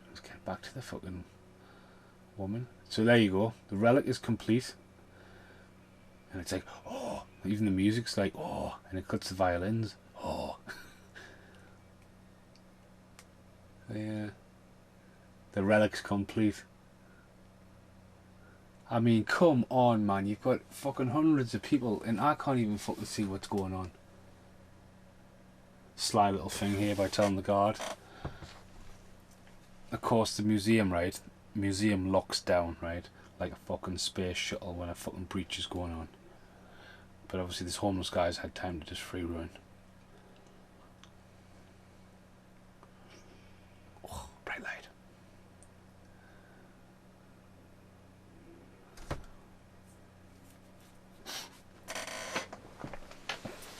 Let's get back to the fucking woman. So there you go, the relic is complete. And it's like, oh, even the music's like, oh, and it cuts the violins, oh. Yeah, the relic's complete. I mean, come on, man, you've got fucking hundreds of people and I can't even fucking see what's going on. Sly little thing here by telling the guard. Of course, the museum, right? Museum locks down, right? Like a fucking space shuttle when a fucking breach is going on. But obviously this homeless guy's had time to just free run. Oh, bright light.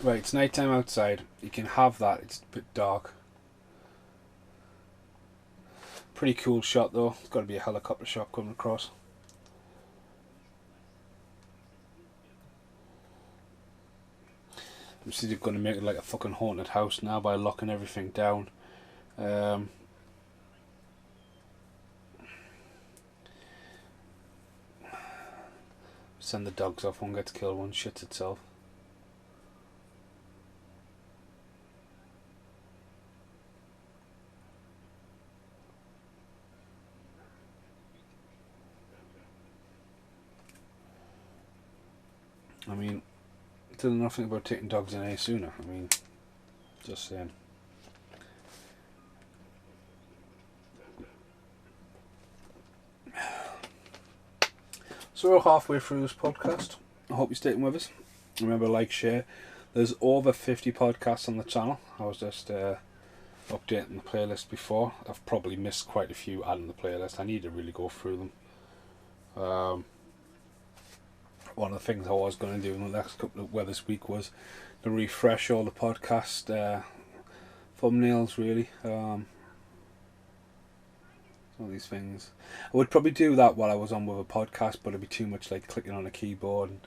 Right, it's night time outside. You can have that, it's a bit dark. Pretty cool shot though. It's got to be a helicopter shot coming across. Obviously they're going to make it like a fucking haunted house now by locking everything down. Send the dogs off, one gets killed, one shits itself. I mean, there's nothing about taking dogs in any sooner. I mean, just saying. So we're halfway through this podcast. I hope you're sticking with us. Remember, like, share. There's over 50 podcasts on the channel. I was just updating the playlist before. I've probably missed quite a few adding the playlist. I need to really go through them. One of the things I was going to do in the next couple of this week was to refresh all the podcast thumbnails, really. All these things. I would probably do that while I was on with a podcast, but it'd be too much like clicking on a keyboard. And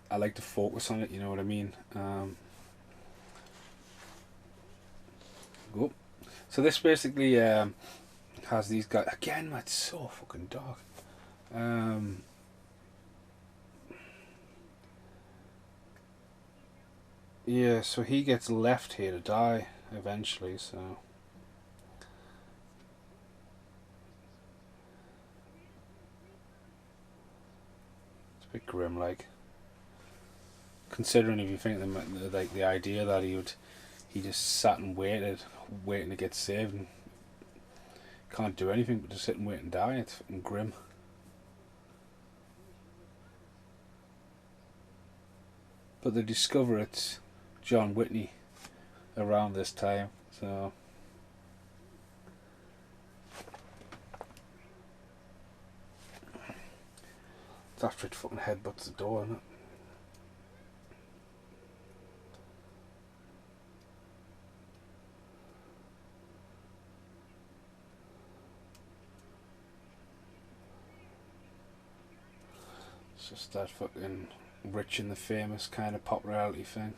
I like to focus on it, you know what I mean? Go. So this basically has these guys. Again, it's so fucking dark. Yeah, so he gets left here to die eventually, so... It's a bit grim, like. Considering if you think like the idea that he just sat and waiting to get saved and can't do anything but just sit and wait and die, it's fucking grim. But they discover it's John Whitney around this time, so it's after it fucking headbutts the door, isn't it? It's just that fucking rich and the famous kind of popularity thing.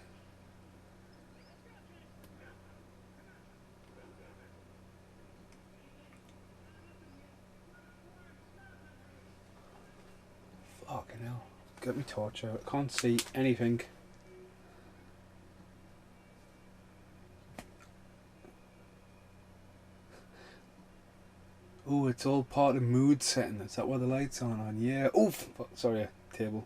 Fucking hell. Get me torch out. I can't see anything. Oh, it's all part of mood setting. Is that why the lights aren't on? Yeah. Oh, sorry, table.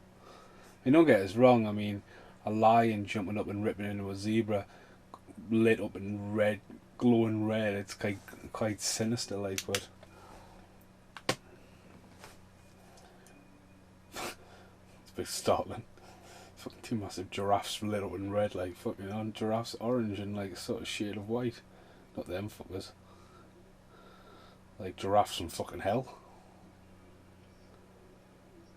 I don't get us wrong. I mean, a lion jumping up and ripping into a zebra, lit up in red, glowing red. It's quite sinister, like, but it's a bit startling. Fucking two massive giraffes lit up in red, like fucking on giraffes orange and like sort of shade of white. Not them fuckers. Like giraffes from fucking hell.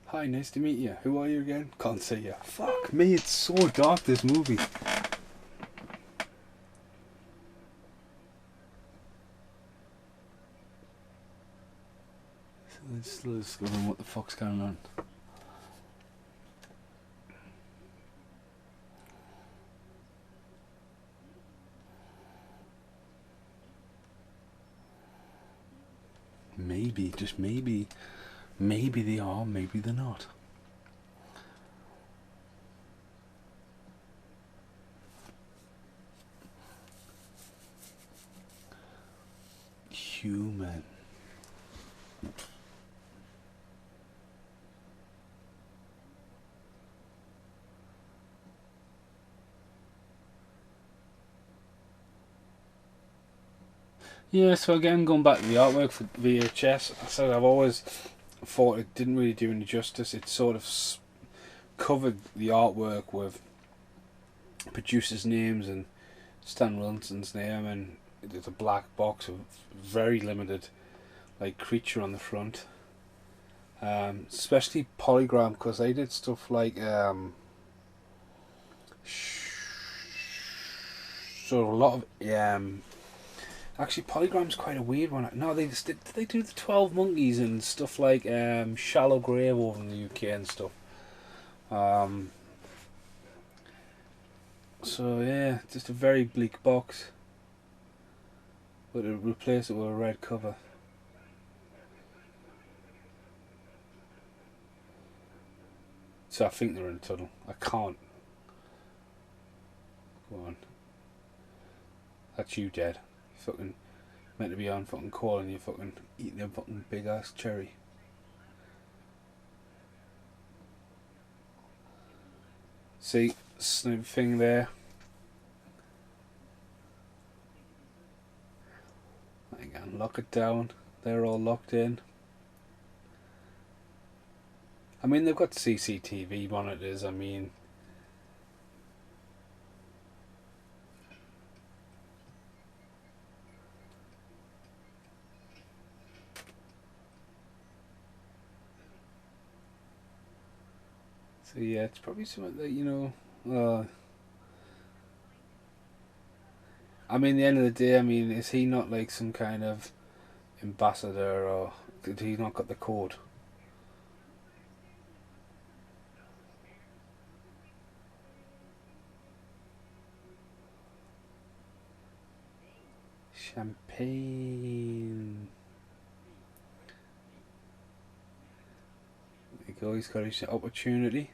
Hi, nice to meet you. Who are you again? Can't see you. Fuck me, it's so dark, this movie. Let's discover what the fuck's going on. Maybe, just maybe they are, maybe they're not. Human. Yeah, so again, going back to the artwork for VHS, so I've always thought it didn't really do any justice. It sort of covered the artwork with producers' names and Stan Winston's name, and there's a black box of very limited like creature on the front. Especially Polygram, because they did stuff like so a lot of actually, Polygram's quite a weird one. No, did they do the 12 Monkeys and stuff like Shallow Grave over in the UK and stuff. So yeah, just a very bleak box. But to replace it with a red cover. So I think they're in a tunnel. I can't. Go on. That's you, dead. Fucking meant to be on fucking call and you're fucking eating a fucking big ass cherry. See, snoop thing there. I can lock it down. They're all locked in. I mean, they've got CCTV monitors. I mean, so yeah, it's probably something that, you know. I mean, at the end of the day, I mean, is he not like some kind of ambassador, or did he not got the code? Champagne. There you go, he's got his opportunity.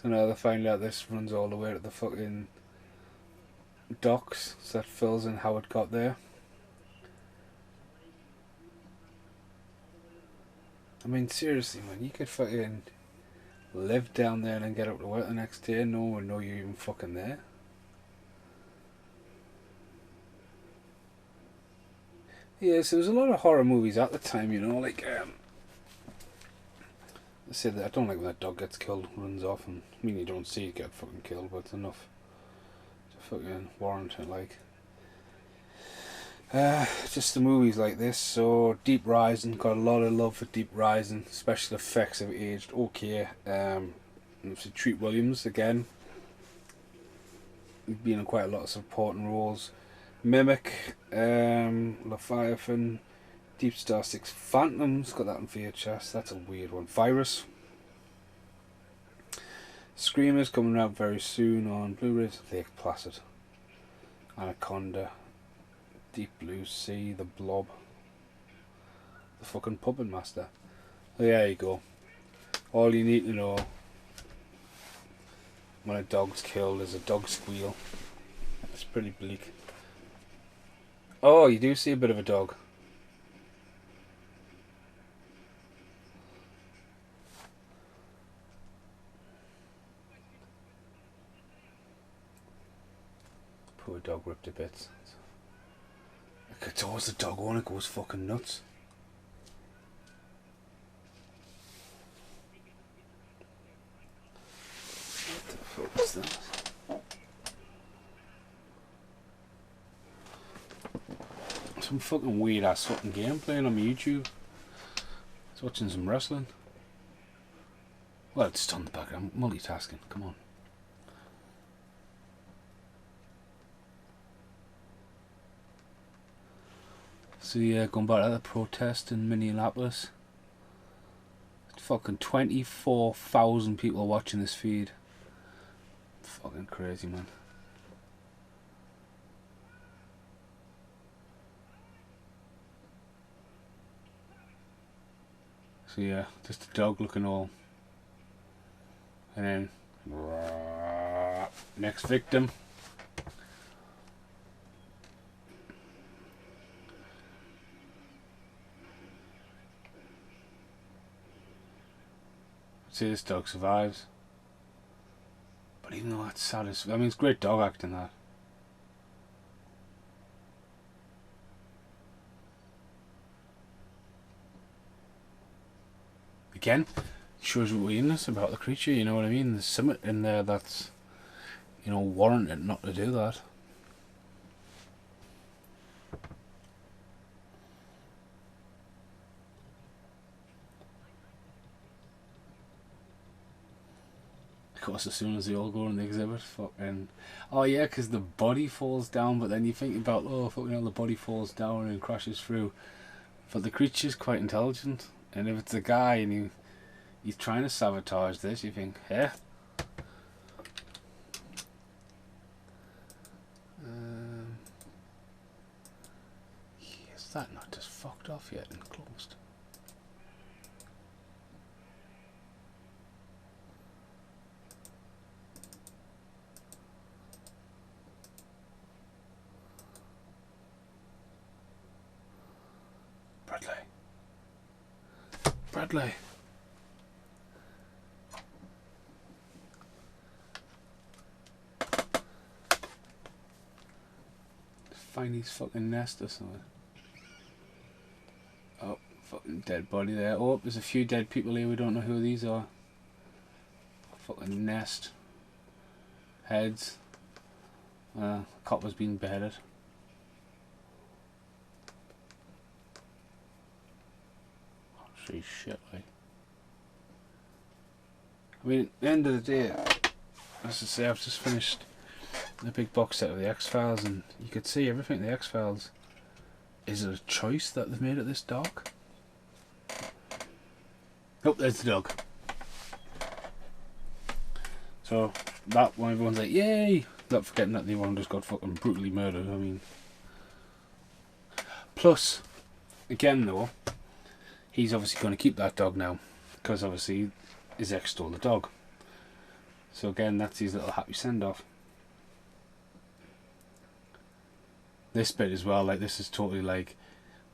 So now they find out this runs all the way to the fucking docks, so that fills in how it got there. I mean, seriously, man, you could fucking live down there and then get up to work the next day and no one would know you're even fucking there. Yeah, so there was a lot of horror movies at the time, you know, like, I said that I don't like when that dog gets killed, runs off, and I mean, you don't see it get fucking killed, but it's enough to fucking warrant it, like. Just the movies like this. So Deep Rising, got a lot of love for Deep Rising. Special effects have aged okay. Obviously Treat Williams again. He's been in quite a lot of supporting roles. Mimic, Leviathan, Deep Star 6 Phantoms, got that on VHS. That's a weird one. Virus. Screamers coming out very soon on Blu-ray. Lake Placid. Anaconda. Deep Blue Sea, The Blob, the fucking Puppet Master. There you go. All you need to know when a dog's killed is a dog squeal. It's pretty bleak. Oh, you do see a bit of a dog. Poor dog ripped to bits. It's always the dog owner goes fucking nuts. What the fuck is that? Some fucking weird ass fucking game playing on my YouTube. I was watching some wrestling. Well, it's just on the back. I'm multitasking. Come on. So yeah, going back to the protest in Minneapolis. Fucking 24,000 people watching this feed. Fucking crazy, man. So yeah, just a dog looking all. And then next victim. See, this dog survives. But even though that's sad, I mean, it's great dog acting, that. Again, shows what weirdness about the creature, you know what I mean? There's something in there that's, you know, warranted not to do that. Of course, as soon as they all go in the exhibit, fucking... Oh yeah, because the body falls down, but then you think about, oh, fucking hell, the body falls down and crashes through. But the creature's quite intelligent, and if it's a guy and he's trying to sabotage this, you think, yeah. Is that not just fucked off yet and closed? Bradley. Find his fucking nest or something. Oh, fucking dead body there. Oh, there's a few dead people here. We don't know who these are. Fucking nest. Heads. Copper's been beheaded. See shit, like. I mean, at the end of the day, as I say, I've just finished a big box set of the X-Files, and you could see everything in the X-Files. Is it a choice that they've made it this dark? Oh, there's the dog. So, that one, everyone's like, yay! Not forgetting that the one just got fucking brutally murdered, I mean. Plus, again though, he's obviously going to keep that dog now, because obviously his ex stole the dog. So again, that's his little happy send-off. This bit as well, like, this is totally like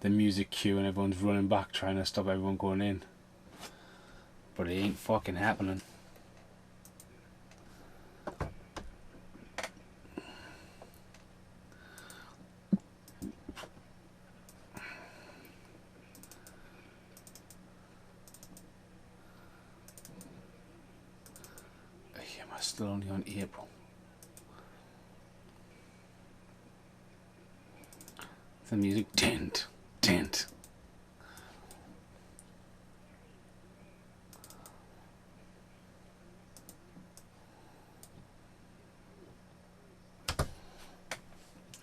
the music cue and everyone's running back trying to stop everyone going in. But it ain't fucking happening. Am I still only on April? The music dent. And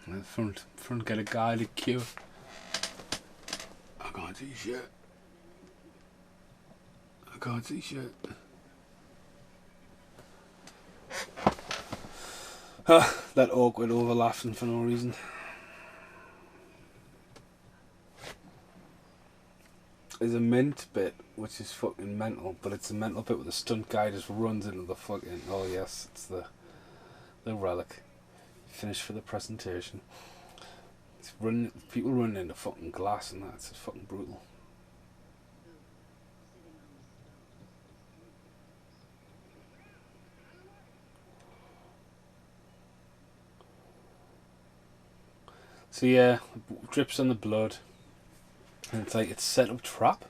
the front get a guided queue. I can't see shit. I can't see shit. That awkward overlapping for no reason. There's a mint bit which is fucking mental, but it's a mental bit where the stunt guy just runs into the fucking, oh yes, it's the relic. Finished for the presentation. It's people running into fucking glass and that, it's just fucking brutal. So yeah, drips on the blood. And it's like, it's set up trap.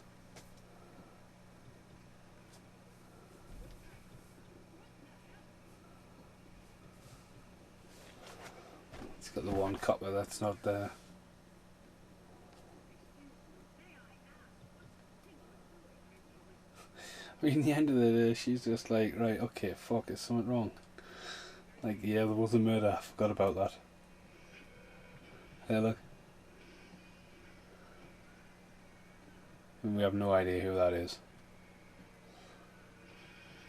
It's got the one copper that's not there. I mean, the end of the day, she's just like, right, okay, fuck, is something wrong? Like, yeah, there was a murder, I forgot about that. Hey, look. And we have no idea who that is.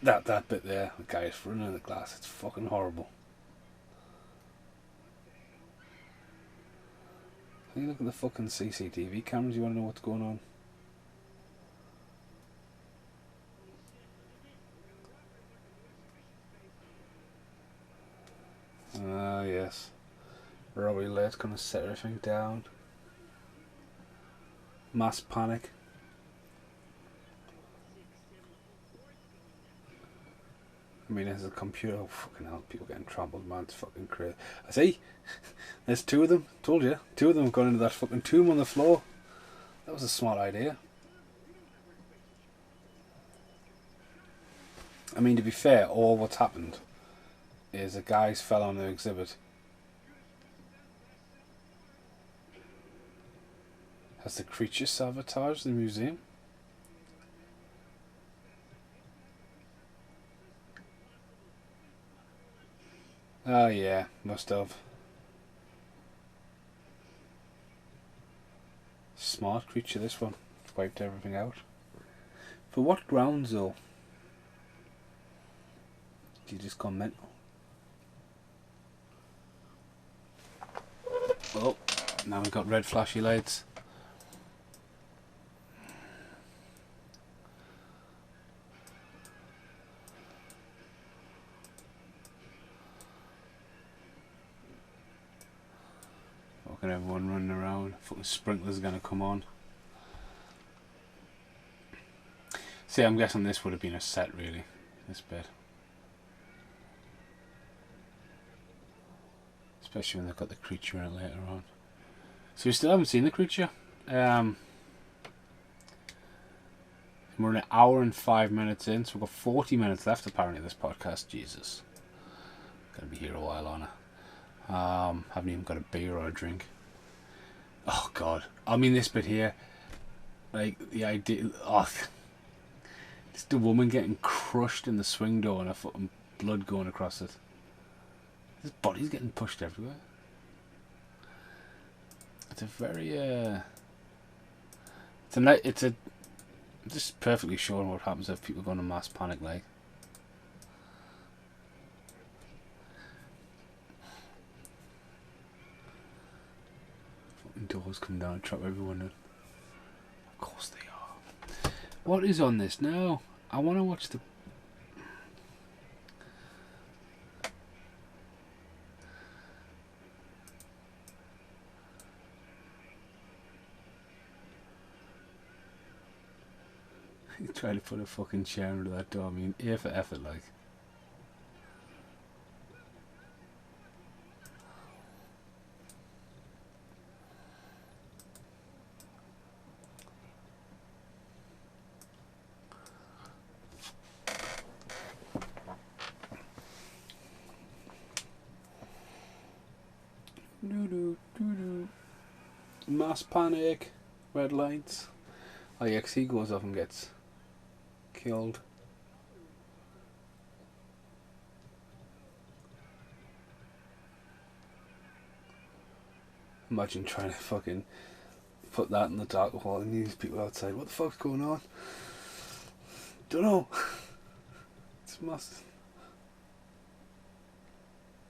That bit there, the guy's running in the glass, it's fucking horrible. Can you look at the fucking CCTV cameras, you want to know what's going on? Ah, yes. Robbie Late's gonna set everything down. Mass panic. I mean, there's a computer. Oh, fucking hell, people getting trampled, man. It's fucking crazy. I see. There's two of them. Told you. Two of them have gone into that fucking tomb on the floor. That was a smart idea. I mean, to be fair, all what's happened is the guys fell on the exhibit. Has the creature sabotaged the museum? Oh yeah, must have. Smart creature, this one. Wiped everything out. For what grounds though? You just gone mental. Oh, now we've got red flashy lights. Fucking everyone running around. Fucking sprinklers are gonna come on. See, I'm guessing this would have been a set, really. This bit. Especially when they've got the creature in it later on. So we still haven't seen the creature. We're an hour and 5 minutes in, so we've got 40 minutes left apparently of this podcast. Jesus. Gonna be here a while on it. Haven't even got a beer or a drink. Oh god. I mean this bit here. Like the idea just the woman getting crushed in the swing door and her fucking blood going across it. His body's getting pushed everywhere. It's a very it's a just perfectly showing what happens if people go into mass panic, like. Fucking doors come down and trap everyone in. Of course they are. What is on this now? I want to watch the. Trying to put a fucking chair under that door. I mean, ear for effort, like. Mass panic. Red lights. Oh yeah, 'cause he goes off and gets killed. Imagine trying to fucking put that in the dark hall and these people outside. What the fuck's going on? Don't know. It's massive.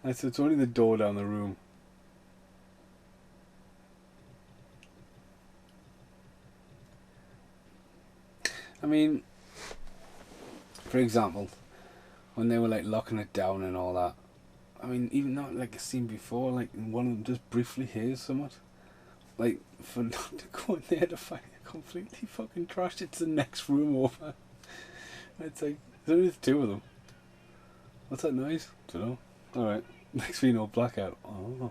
I said it's only the door down the room. I mean, for example, when they were like locking it down and all that, I mean, even not like a scene before, like one of them just briefly hears something, like for not to go in there to find it completely fucking trashed. It's the next room over. It's like there's only the two of them. What's that noise? Don't know. All right, next thing you know, blackout. Oh,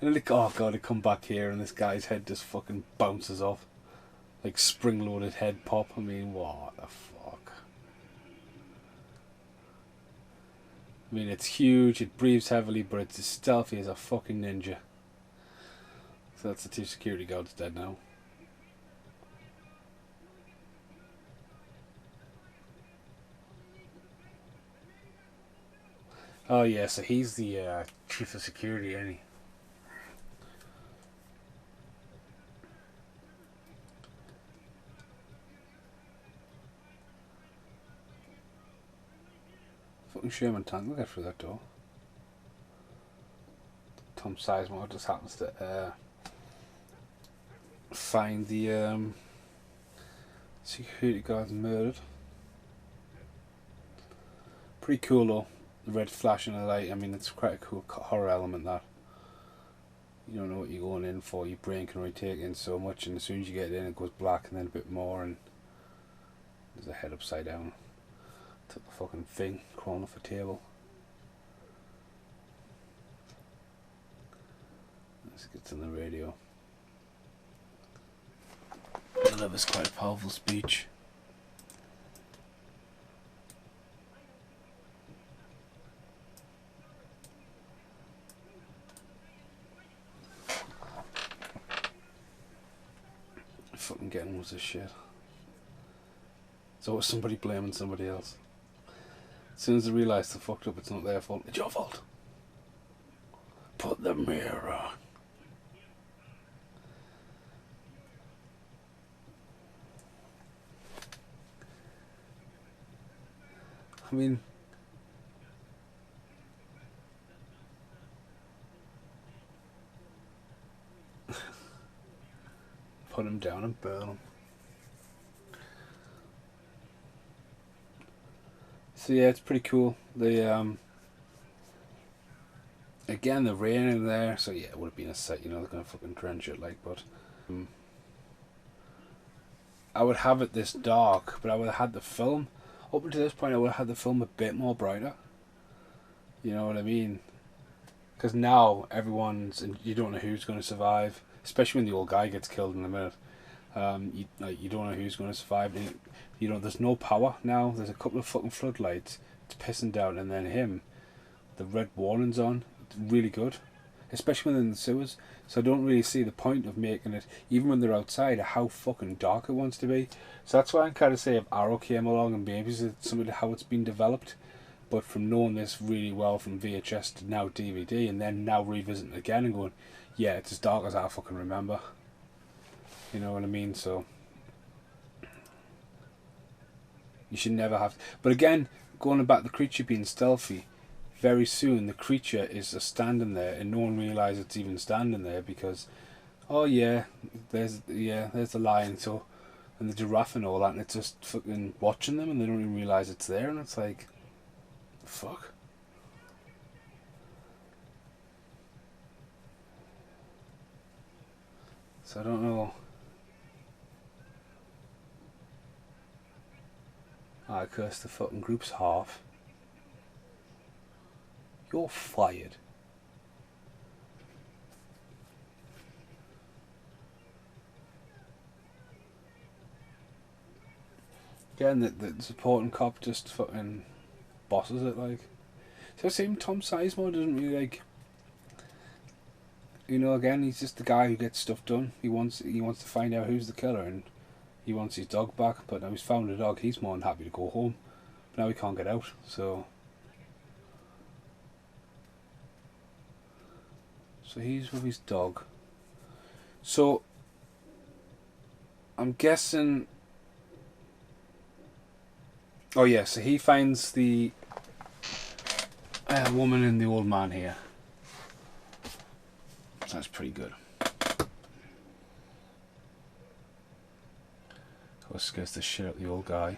and then like, oh god, they come back here and this guy's head just fucking bounces off. Like spring-loaded head pop. I mean, what the fuck? I mean, it's huge, it breathes heavily, but it's as stealthy as a fucking ninja. So that's the two security guards dead now. Oh yeah, so he's the chief of security, ain't he? Fucking Sherman tank will get through that door. Tom Sizemore just happens to find the security guards murdered. Pretty cool though. The red flashing of light. I mean, it's quite a cool horror element that. You don't know what you're going in for. Your brain can only take in so much, and as soon as you get in, it goes black and then a bit more, and there's a head upside down. Took the fucking thing crawling off a table. Let's get to the radio. Delivers quite a powerful speech. Fucking getting was this shit. It's always somebody blaming somebody else. As soon as they realise they fucked up, it's not their fault. It's your fault. Put the mirror on. I mean, put him down and burn him. So yeah, it's pretty cool. They again, the rain in there, so yeah, it would have been a set, you know, they're gonna fucking drench it, like, but I would have it this dark, but I would have had the film, up until this point, I would have had the film a bit more brighter. You know what I mean? Because now everyone's, and you don't know who's going to survive, especially when the old guy gets killed in a minute. You don't know who's going to survive. And, you know, there's no power now. There's a couple of fucking floodlights. It's pissing down, and then him, the red warning's on. It's really good, especially when they're in the sewers. So I don't really see the point of making it, even when they're outside, how fucking dark it wants to be. So that's why I'm kind of say if Arrow came along and maybe it's something to how it's been developed. But from knowing this really well from VHS to now DVD, and then now revisiting it again and going, yeah, it's as dark as I fucking remember. You know what I mean? So you should never have. But again, going about the creature being stealthy, very soon the creature is just standing there, and no one realizes it's even standing there because, oh yeah, there's the lion, so, and the giraffe and all that, and it's just fucking watching them, and they don't even realize it's there, and it's like, fuck. So I don't know. I curse the fucking group's half. You're fired. Again, the supporting cop just fucking bosses it, like. So same Tom Sizemore doesn't really, like, you know, again, he's just the guy who gets stuff done. He wants to find out who's the killer, and he wants his dog back, but now he's found the dog, he's more than happy to go home. But now he can't get out, so he's with his dog. So I'm guessing, oh yeah, so he finds the woman and the old man here. So that's pretty good. That scares the shit out of the old guy.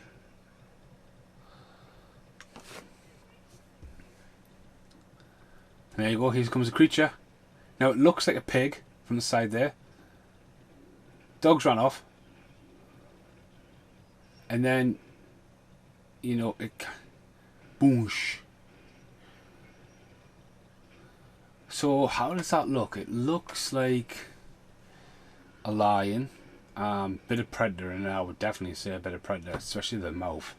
And there you go, here comes a creature. Now it looks like a pig from the side there. Dogs ran off. And then, you know, it boosh. So how does that look? It looks like a lion, bit of predator, and I would definitely say a bit of predator, especially the mouth.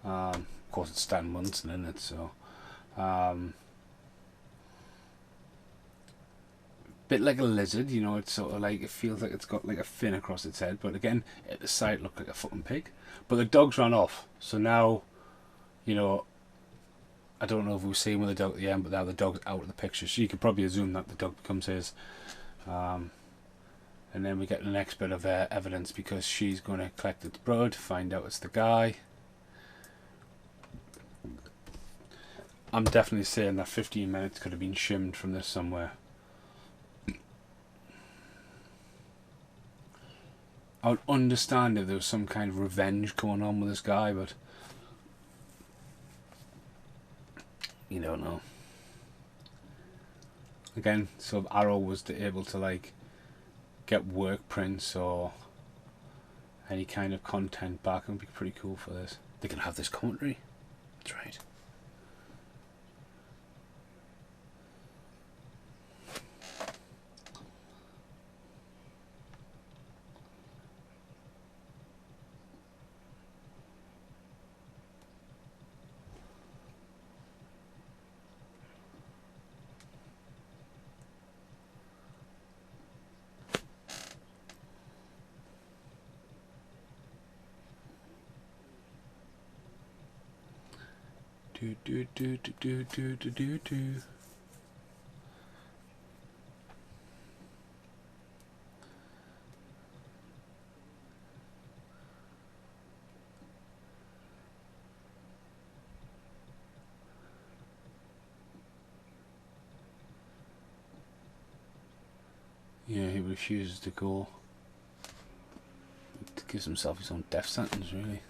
Of course, it's Stan Munson in it, so bit like a lizard, you know. It's sort of like, it feels like it's got like a fin across its head, but again, at the side it looked like a fucking pig. But the dogs ran off, so now, you know, I don't know if we'll see him with the dog at the end, but now the dog's out of the picture, so you could probably assume that the dog becomes his. And then we get the next bit of evidence, because she's going to collect its blood, find out it's the guy. I'm definitely saying that 15 minutes could have been shimmed from this somewhere. I would understand if there was some kind of revenge going on with this guy, but you don't know. Again, so if Arrow was able to like get work prints or any kind of content back, it would be pretty cool for this. They can have this commentary. That's right. Do do do do do do do do do. Yeah, he refuses to go. He gives himself his own death sentence, really.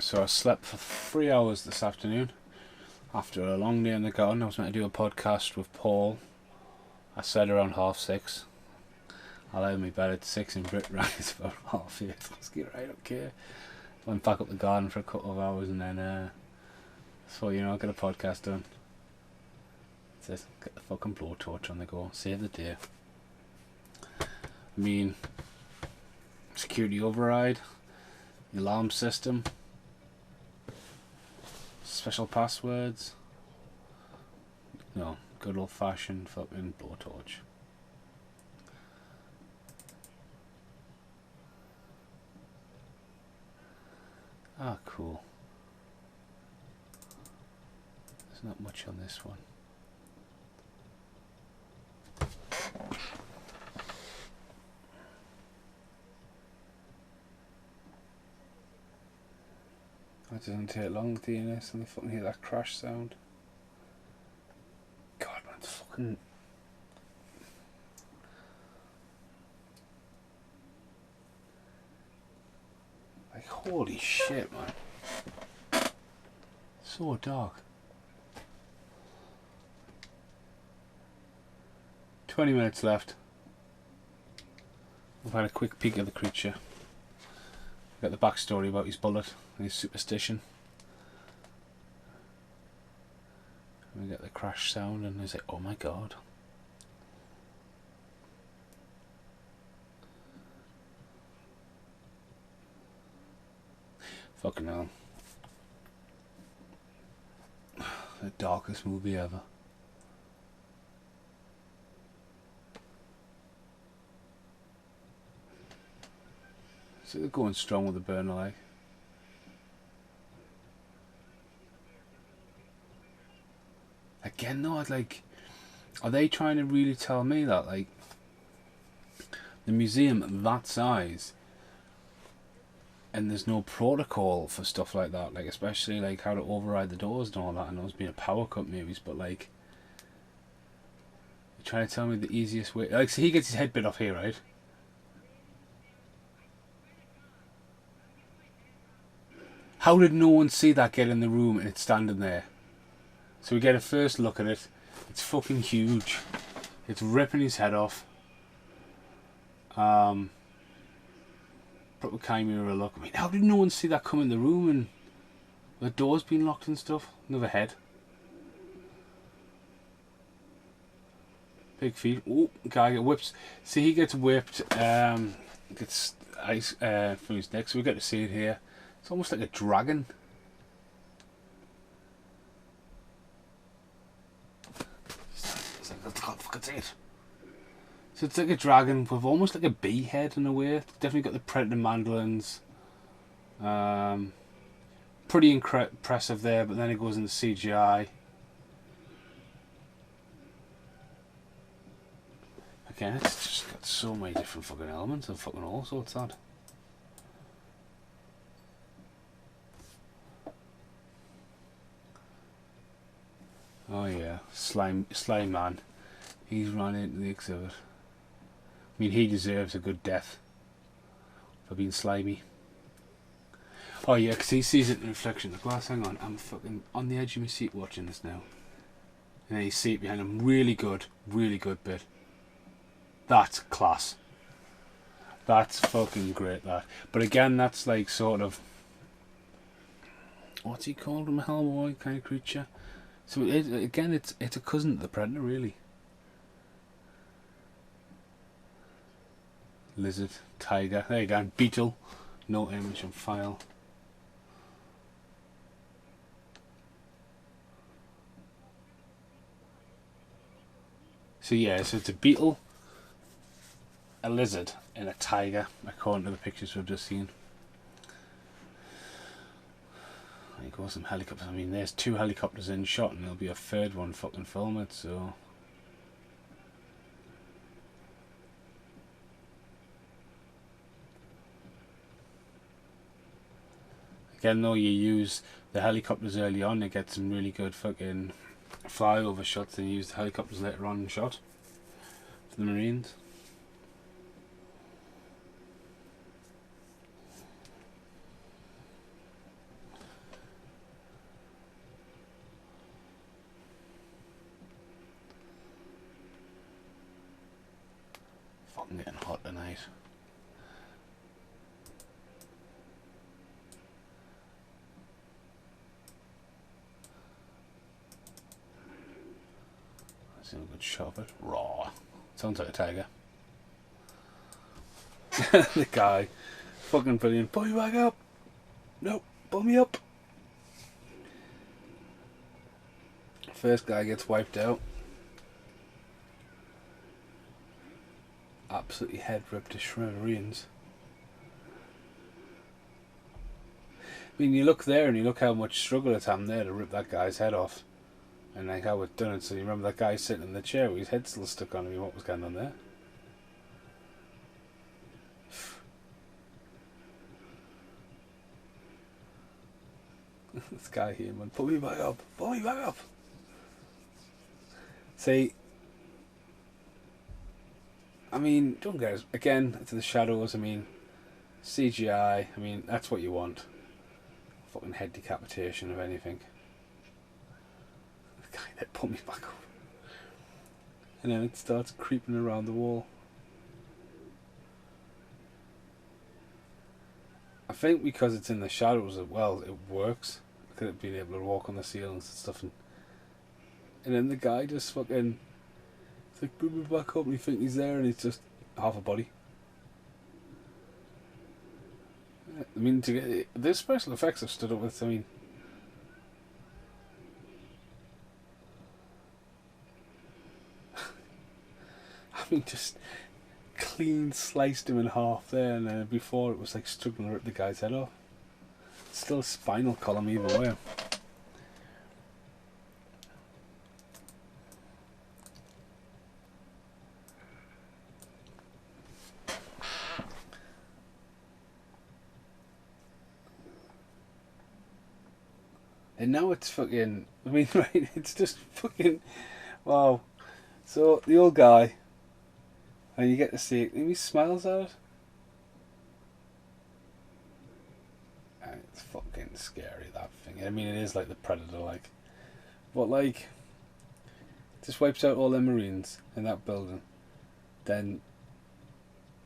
So I slept for 3 hours this afternoon after a long day in the garden. I was meant to do a podcast with Paul. I said around 6:30. I lay in my bed at 6 and Brit rang it's about 8:30. I was like, right, okay. Went back up the garden for a couple of hours and then so get a podcast done. That's it. Get the fucking blowtorch on the go. Save the day. I mean, security override, the alarm system, special passwords. No, good old fashioned fucking blowtorch. Ah, cool. There's not much on this one. That doesn't take long, DNS, and I fucking hear that crash sound. God, man, it's fucking... Like, holy shit, man. So dark. 20 minutes left. We've had a quick peek at the creature. Got the backstory about his bullet and his superstition. And we get the crash sound and he's like, oh my god. Fucking hell. The darkest movie ever. So they're going strong with the burner light. Again though, I'd like, are they trying to really tell me that like the museum that size and there's no protocol for stuff like that, like especially like how to override the doors and all that? I know it's been a power cut maybe, but like you're trying to tell me the easiest way, like, so he gets his head bit off here, right? How did no one see that get in the room and it's standing there? So we get a first look at it. It's fucking huge. It's ripping his head off. Proper chimera look. I mean, how did no one see that come in the room and the doors being locked and stuff? Another head. Big feet. Oh, guy get whipped. See, he gets whipped. Gets ice from his neck. So we get to see it here. It's almost like a dragon. It's like, I can't fucking see it. So it's like a dragon with almost like a bee head in a way. It's definitely got the predator mandolins. Pretty impressive there, but then it goes into CGI. Again, it's just got so many different fucking elements and fucking all sorts of that. Oh yeah, slime man. He's run into the exhibit. I mean, he deserves a good death for being slimy. Oh yeah, because he sees it in the reflection of the glass. Hang on, I'm fucking on the edge of my seat watching this now. And then you see it behind him. Really good bit. That's class. That's fucking great, that. But again, that's like sort of... What's he called? A Hellboy kind of creature? So again, it's a cousin of the Predator, really. Lizard, tiger, there you go, and beetle. No image on file. So yeah, so it's a beetle, a lizard, and a tiger, according to the pictures we've just seen. There goes some helicopters. I mean, there's 2 helicopters in shot, and there'll be a 3rd one fucking film it, so... Again, though, you use the helicopters early on to get some really good fucking flyover shots, and you use the helicopters later on in shot for the Marines. fucking getting hot tonight. That's a good shot of it. Raw. Sounds like a tiger. The guy. Fucking brilliant. Pull me back up. Nope. Pull me up. First guy gets wiped out. Absolutely head ripped to smithereens. I mean, you look there and you look how much struggle it's having there to rip that guy's head off. And like how it's done it. So you remember that guy sitting in the chair with his head still stuck on him. What was going on there? This guy here, man. Pull me back up. Pull me back up. See, I mean, don't get us again to the shadows. I mean, CGI. I mean, that's what you want. Fucking head decapitation of anything. The guy that pulled me back up, and then it starts creeping around the wall. I think because it's in the shadows as well, it works. Because it being able to walk on the ceilings and stuff, and then the guy just fucking, it's like, bring me back up, and you think he's there, and he's just half a body. I mean, to get these special effects I've stood up with. I mean, just clean sliced him in half there, and then before it was like struggling to rip the guy's head off. Still spinal column either way. And now it's fucking, I mean, right, it's just fucking, wow. So, the old guy, and you get to see it, and he smiles at it. And it's fucking scary, that thing. I mean, it is like the Predator, like. But, like, just wipes out all the Marines in that building. Then,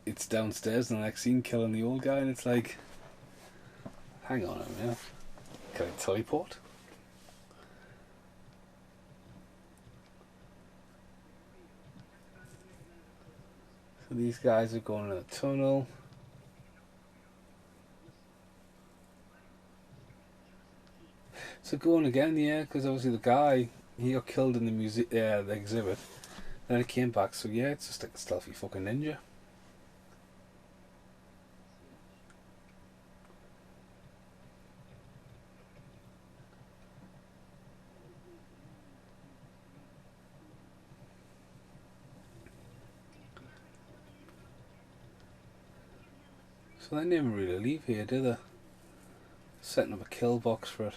it's downstairs in the next scene killing the old guy, and it's like, hang on a minute. Can I teleport? So these guys are going in a tunnel. So going again, yeah, because obviously the guy, he got killed in the the exhibit. Then it came back, so yeah, it's just like a stealthy fucking ninja. So they never really leave here, do they? Setting up a kill box for it.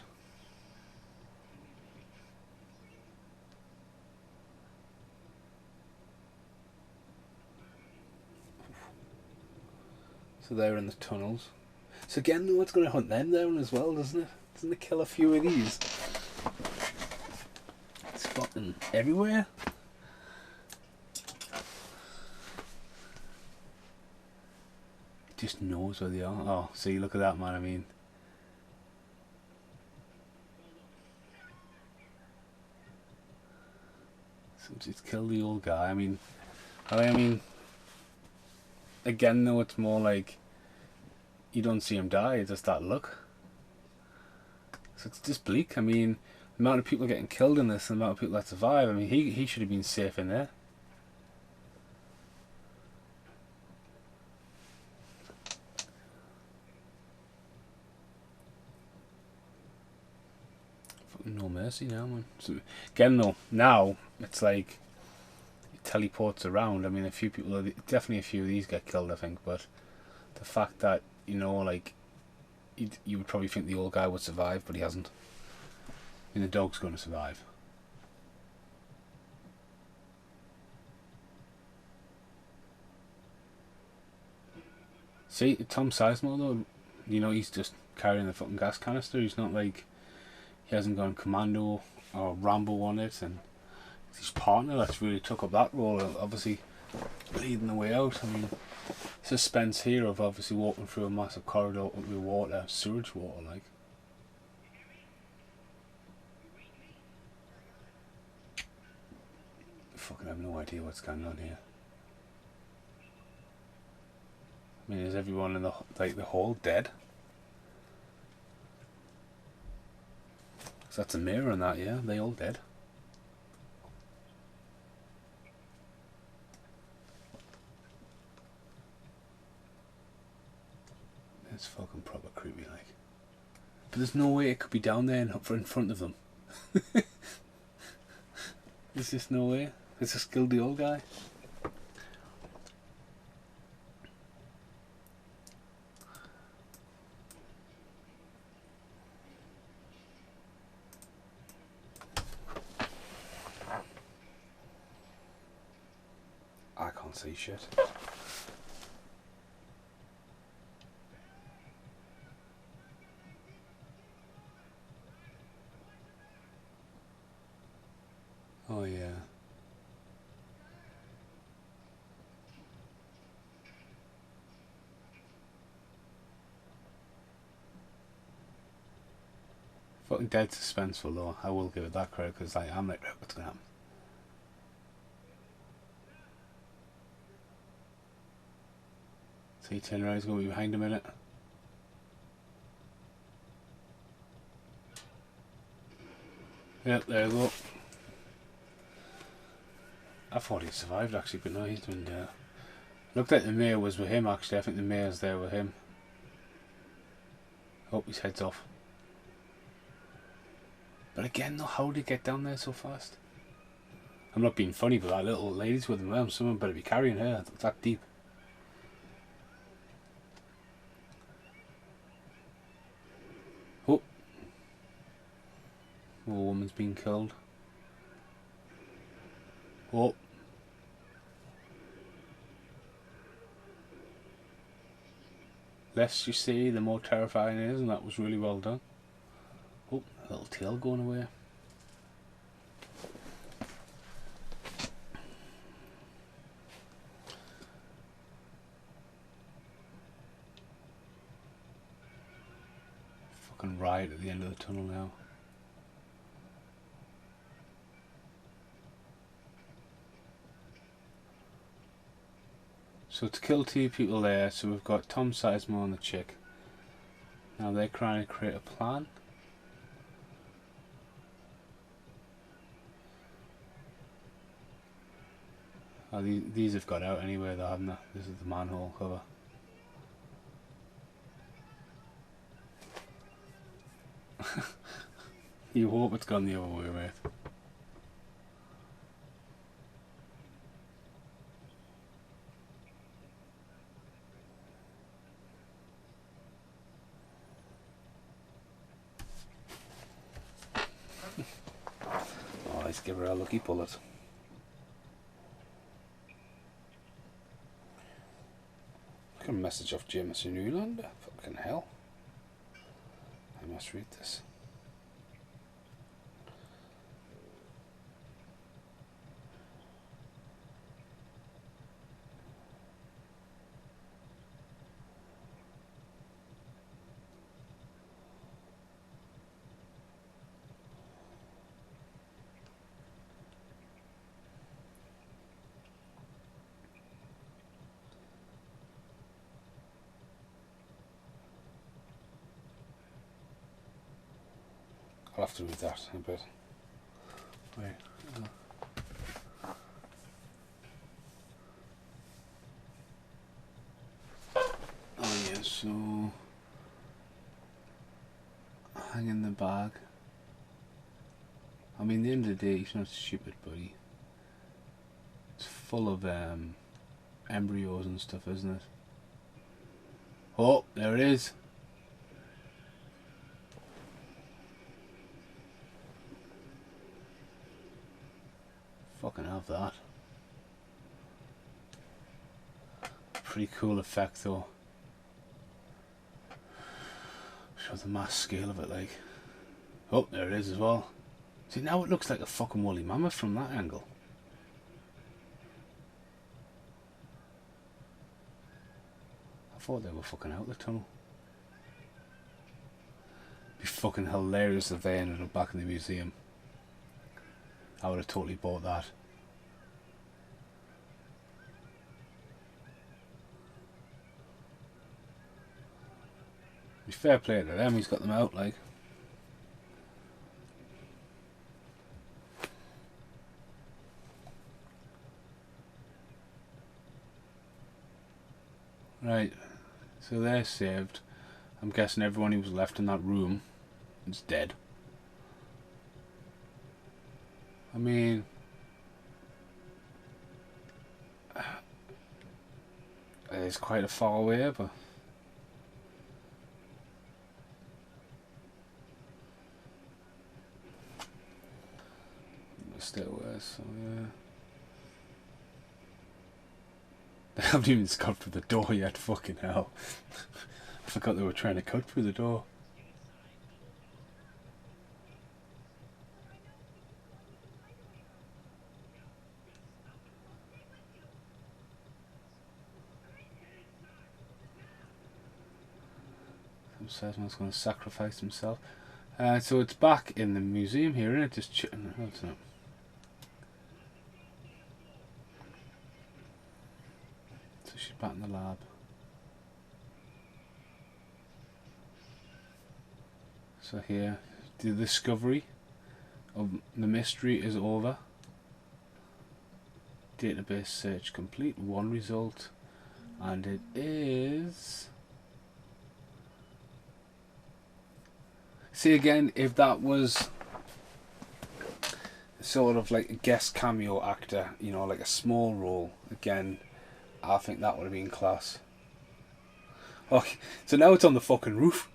So they're in the tunnels. So again, though, it's going to hunt them down as well, doesn't it? Doesn't it kill a few of these? It's fucking everywhere. Just knows where they are. Oh, see, look at that, man. I mean, so just kill the old guy. I mean, again, though, it's more like you don't see him die. It's just that look. So it's just bleak. I mean, the amount of people getting killed in this, and the amount of people that survive. I mean, he should have been safe in there. No mercy now, man. So, again, though, now it's like it teleports around. I mean, a few people, definitely a few of these get killed, I think. But the fact that, you know, like you would probably think the old guy would survive, but he hasn't. I mean, the dog's going to survive. See, Tom Sizemore, though, you know, he's just carrying the fucking gas canister. He's not like, he hasn't gone commando or Rambo on it, and his partner that's really took up that role. Obviously, leading the way out. I mean, suspense here of obviously walking through a massive corridor with water, sewage water, like. I fucking have no idea what's going on here. I mean, is everyone in the hall dead? So that's a mirror and that, yeah, they all dead. It's fucking proper creepy, like. But there's no way it could be down there and up in front of them. There's just no way. It's a skilled old guy. I can't see shit. Oh yeah. Fucking dead suspenseful though. I will give it that credit because I'm like, what's gonna happen? So he turned around, he's gonna be behind a minute. Yep, there we go. I thought he survived actually, but no, he's been there. Looked like the mayor was with him actually. I think the mayor's there with him. Oh, his head's off. But again, though, how did he get down there so fast? I'm not being funny, but that little lady's with him. Well, someone better be carrying her that deep. Oh. A woman's been killed. Oh. Less you see, the more terrifying it is, and that was really well done. Oh, a little tail going away. Fucking right at the end of the tunnel now. So to kill two people there, so we've got Tom Sizemore and the chick. Now they're trying to create a plan. Oh, these have got out anyway though, haven't they? This is the manhole cover. You hope it's gone the other way, mate. Oh, let's give her a lucky bullet. Look at a message off Jameson Newland. Fucking hell. I must read this. I'll have to read that in a bit. Wait. Oh yeah, so hang in the bag. I mean, at the end of the day, he's not stupid, but it's full of embryos and stuff, isn't it? Oh, there it is. Fucking have that. Pretty cool effect though. Show the mass scale of it, like. Oh, there it is as well. See, now it looks like a fucking woolly mammoth from that angle. thought they were fucking out the tunnel. It'd be fucking hilarious if they ended up back in the museum. I would have totally bought that. Be fair play to them, he's got them out like. Right, so they're saved. I'm guessing everyone who was left in that room is dead. I mean, it's quite a far away, but still worse, so yeah. They haven't even got through the door yet, fucking hell. I forgot they were trying to cut through the door. Some says man's going to sacrifice himself. So it's back in the museum here, isn't it? Just chitting. Oh, it's not. So she's back in the lab. So here, the discovery of the mystery is over. Database search complete. One result, and it is. See again, if that was sort of like a guest cameo actor, you know, like a small role, again, I think that would have been class. Oh, so now it's on the fucking roof.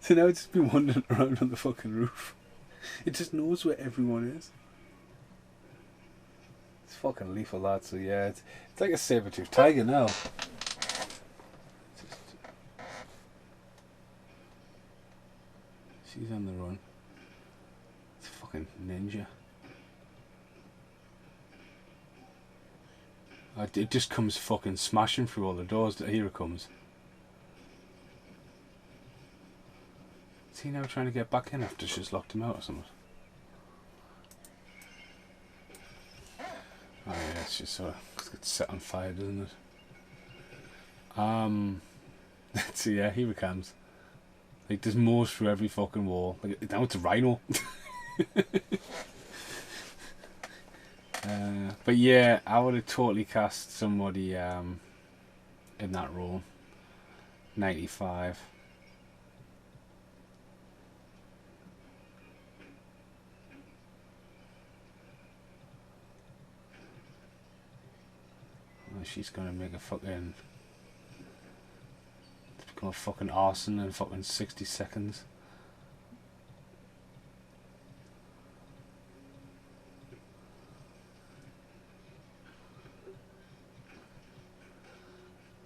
So now it's just been wandering around on the fucking roof. It just knows where everyone is. It's fucking lethal, lad. So yeah, it's like a saber-toothed tiger now. She's on the run. It's a fucking ninja. It just comes fucking smashing through all the doors. Here it comes. Is he now trying to get back in after she's locked him out or something? Oh yeah, it's just sort of gets set on fire, doesn't it? So yeah, here it comes. Like there's more through every fucking wall. Like now it's a rhino. But yeah, I would have totally cast somebody in that role. 95. Oh, she's gonna make a fucking become a fucking arson in fucking 60 seconds.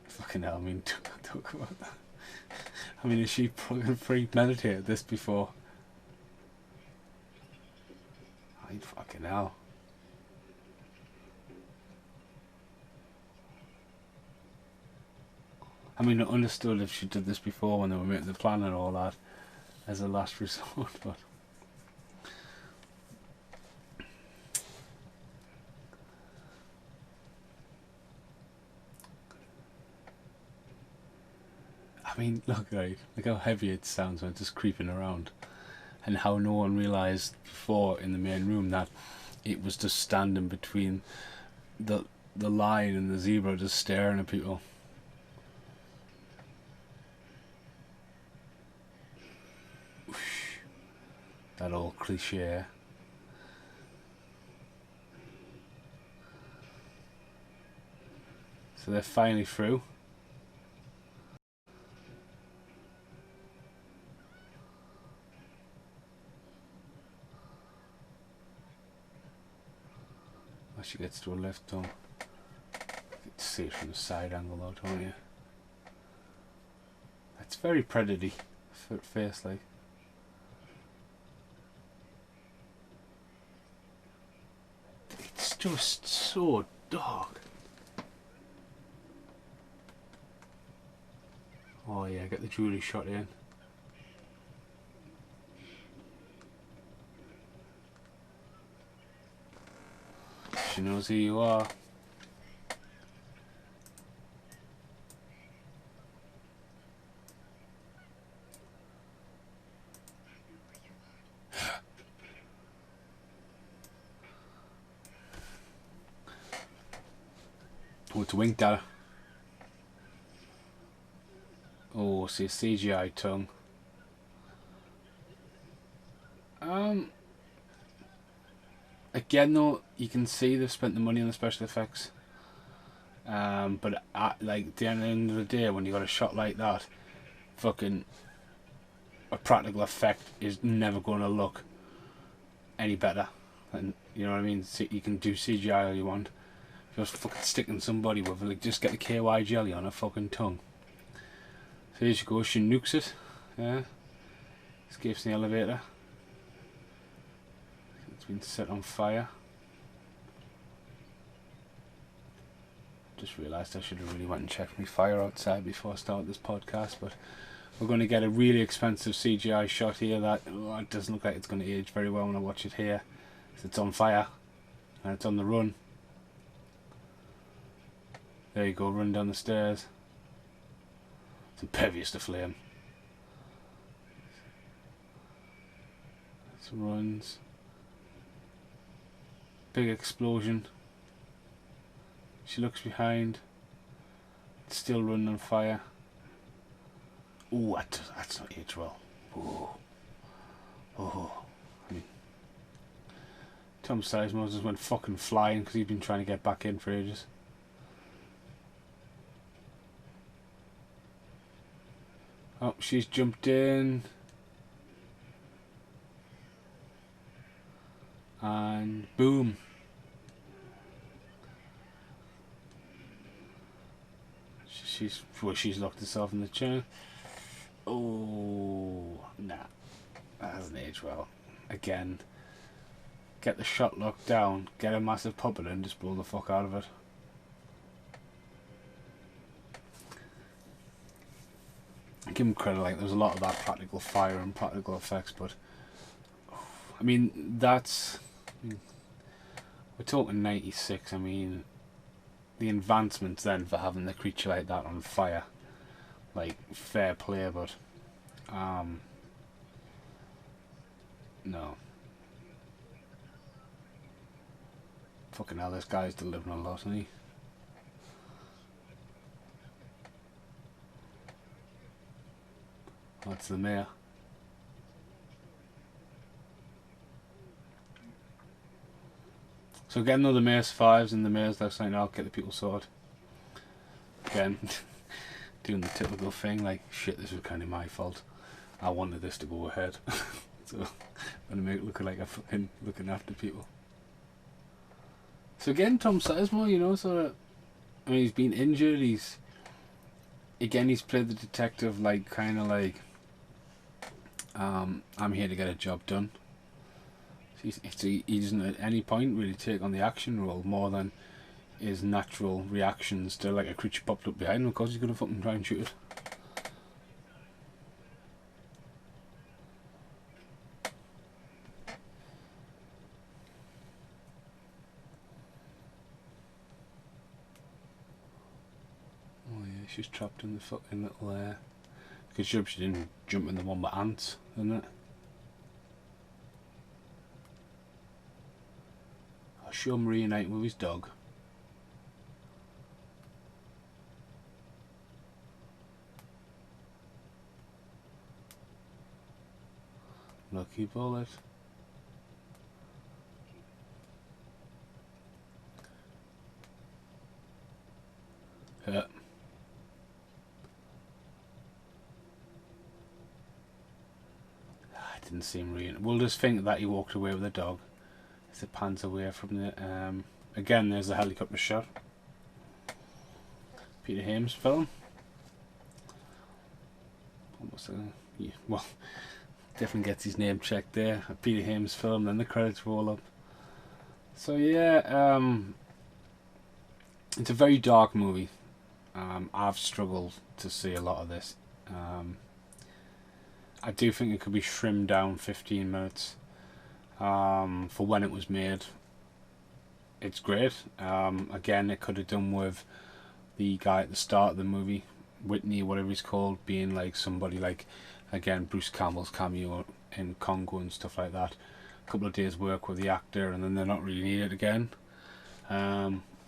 Fucking hell, I mean, talk about that. I mean, has she fucking premeditated this before? I'd fucking hell. I mean, I understood if she did this before when they were making the plan and all that as a last resort, but I mean, look, right, look how heavy it sounds when it's just creeping around, and how no one realised before in the main room that it was just standing between the lion and the zebra, just staring at people. That old cliche. So they're finally through. Well, she gets to a lift though. You can see it from the side angle though, don't you? It's very predator-y face like. It's just so dark. Oh yeah, get the jewellery shot in. She knows who you are. Oh, it's winked at her. Oh, see a CGI tongue. Again though, you can see they've spent the money on the special effects. But like at the end of the day, when you got a shot like that, fucking a practical effect is never going to look any better. And you know what I mean? You can do CGI all you want. Just fucking sticking somebody with like just get the KY jelly on her fucking tongue. So here she goes. She nukes it. Yeah. Escapes in the elevator. It's been set on fire. Just realised I should have really went and checked my fire outside before I started this podcast, but we're going to get a really expensive CGI shot here that it doesn't look like it's going to age very well when I watch it here. It's on fire and it's on the run. There you go, run down the stairs. It's impervious to flame. It runs. Big explosion. She looks behind. It's still running on fire. Ooh, that's not aged well. Ooh. Oh. I mean, Tom Sizemore just went fucking flying because he's been trying to get back in for ages. Oh, she's jumped in. And boom. She's locked herself in the chair. Oh, nah. That hasn't aged well. Again, get the shot locked down, get a massive puppet and just blow the fuck out of it. I give him credit, like there's a lot of that practical fire and practical effects, but I mean we're talking 96. I mean the advancements then for having the creature like that on fire, like fair play, but no. Fucking hell, this guy's delivering a lot, isn't he? That's the mayor. So again though, the mayor survives and the mayor's like saying, I'll get the people sorted. Again, doing the typical thing like, shit, this was kind of my fault. I wanted this to go ahead. So I'm going to make it look like I'm fucking looking after people. So again, Tom Sizemore, you know, sort of, I mean, he's been injured, he's played the detective like, kind of like, I'm here to get a job done. He doesn't at any point really take on the action role more than his natural reactions to like a creature popped up behind him. Of course he's going to fucking try and shoot it. Oh yeah, she's trapped in the fucking little good job she didn't jump in the one with ants, isn't it? I'll show him reuniting with his dog. Lucky bullet. Yeah. I didn't see him reuniting. We'll just think that he walked away with the dog. As it pans away from the again there's the helicopter shot. Peter Hames film. Almost yeah, well, definitely gets his name checked there. A Peter Hames film, then the credits roll up. So yeah, it's a very dark movie. I've struggled to see a lot of this I do think it could be trimmed down 15 minutes for when it was made. It's great. Again, it could have done with the guy at the start of the movie, Whitney, whatever he's called, being like somebody like, again, Bruce Campbell's cameo in Congo and stuff like that. A couple of days work with the actor and then they're not really needed again.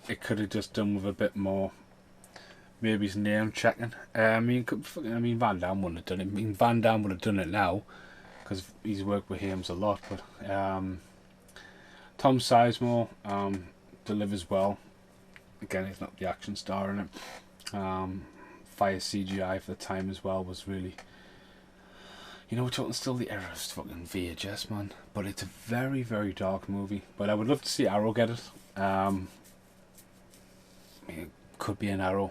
It could have just done with a bit more, maybe his name checking. I mean Van Damme wouldn't have done it. I mean Van Damme would have done it now because he's worked with Hames a lot. But Tom Sizemore delivers well. Again, he's not the action star in it. Fire CGI for the time as well was really, we're talking still the era of fucking VHS, man. But it's a very, very dark movie. But I would love to see Arrow get it. It could be an Arrow.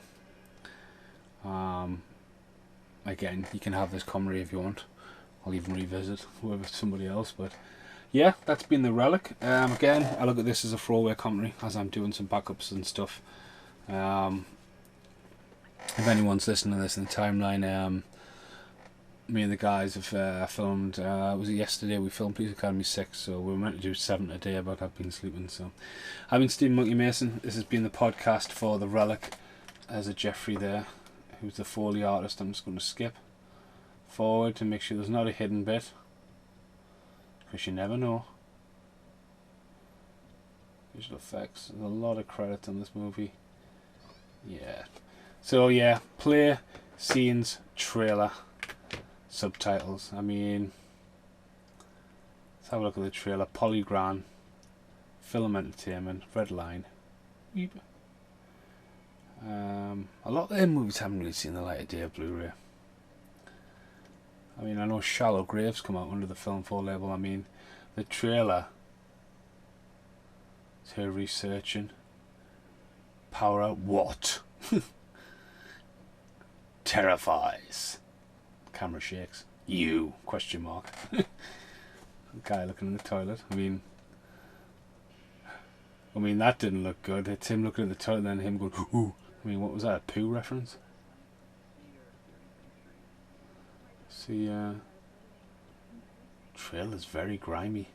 Again, you can have this comedy if you want. I'll even revisit with somebody else. But yeah, that's been the Relic. Again, I look at this as a throwaway comedy as I'm doing some backups and stuff. If anyone's listening to this in the timeline, me and the guys have filmed, was it yesterday we filmed Police Academy 6, so we were meant to do 7 a day, but I've been sleeping. So I've been Stephen Monkey Mason. This has been the podcast for the Relic. There's a Jeffrey there, who's the Foley artist. I'm just going to skip forward to make sure there's not a hidden bit, because you never know. Visual effects, there's a lot of credit on this movie. Yeah. So yeah, play, scenes, trailer, subtitles. I mean, let's have a look at the trailer. Polygran, Film Entertainment, Red Line. A lot of their movies haven't really seen the light of day of Blu-ray. I mean, I know Shallow Graves come out under the Film 4 label. I mean, the trailer is her researching. Power out what? Terrifies. Camera shakes. You? Question mark. Guy looking in the toilet. I mean, that didn't look good. It's him looking at the toilet and then him going, ooh. I mean, what was that? A poo reference? See, trailer's very grimy.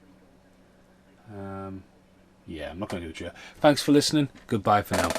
Yeah, I'm not going to do a trailer. Thanks for listening. Goodbye for now.